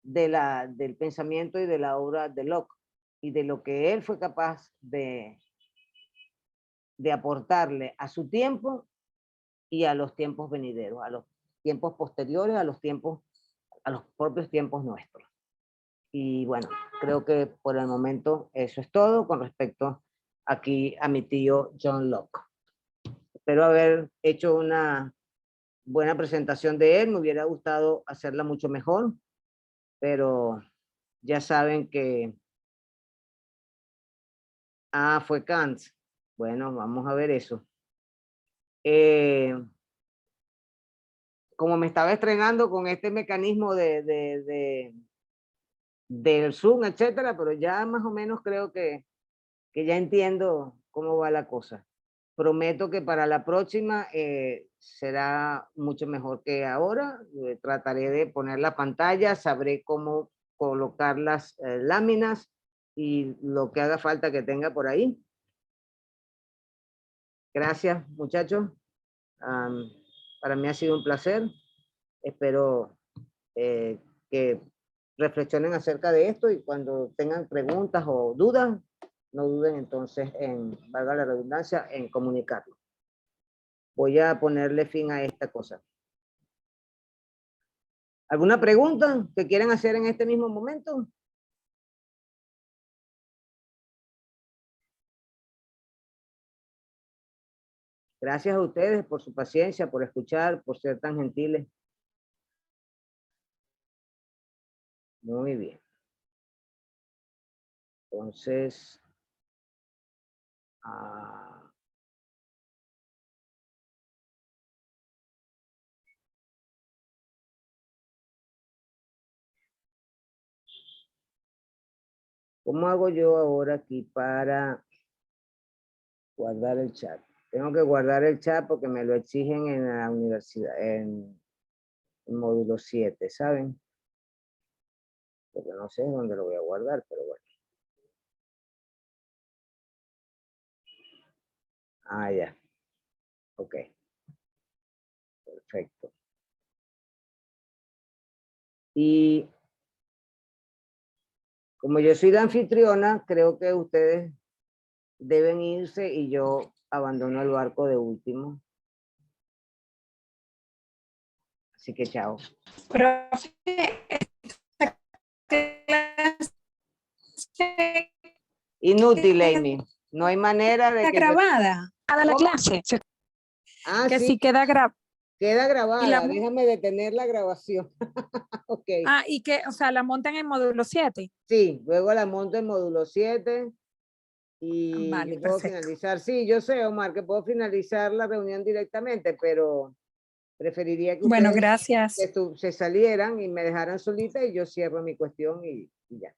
del pensamiento y de la obra de Locke, y de lo que él fue capaz de aportarle a su tiempo y a los tiempos venideros, a los tiempos posteriores, a los propios tiempos nuestros. Y bueno, creo que por el momento eso es todo con respecto aquí a mi tío John Locke. Espero haber hecho una buena presentación de él. Me hubiera gustado hacerla mucho mejor, pero ya saben que... Ah, fue Kant. Bueno, vamos a ver eso. Como me estaba estrenando con este mecanismo del Zoom, etcétera, pero ya más o menos creo que ya entiendo cómo va la cosa. Prometo que para la próxima será mucho mejor que ahora. Trataré de poner la pantalla, sabré cómo colocar las láminas y lo que haga falta que tenga por ahí. Gracias, muchachos. Para mí ha sido un placer. Espero que reflexionen acerca de esto, y cuando tengan preguntas o dudas, no duden entonces en, valga la redundancia, en comunicarlo. Voy a ponerle fin a esta cosa. ¿Alguna pregunta que quieran hacer en este mismo momento? Gracias a ustedes por su paciencia, por escuchar, por ser tan gentiles. Muy bien. Entonces, ¿cómo hago yo ahora aquí para guardar el chat? Tengo que guardar el chat porque me lo exigen en la universidad, en el módulo 7, ¿saben? Porque no sé dónde lo voy a guardar, pero bueno. Ah, ya. Ok. Perfecto. Y como yo soy la anfitriona, creo que ustedes deben irse y yo abandono el barco de último. Así que chao.
Profe, esta clase
Inútil, Amy. No hay manera de
está
que...
grabada. A la clase.
Ah,
Que
sí.
sí queda grabada.
Queda grabada.
Y la...
Déjame detener la grabación. Ok.
Ah, y que, o sea, la montan en módulo 7.
Sí, luego la monto en módulo 7 y
Vale,
yo puedo
perfecto.
finalizar. Sí, yo sé, Omar, que puedo finalizar la reunión directamente, pero preferiría que
Bueno,
ustedes
gracias.
se salieran y me dejaran solita, y yo cierro mi cuestión y ya.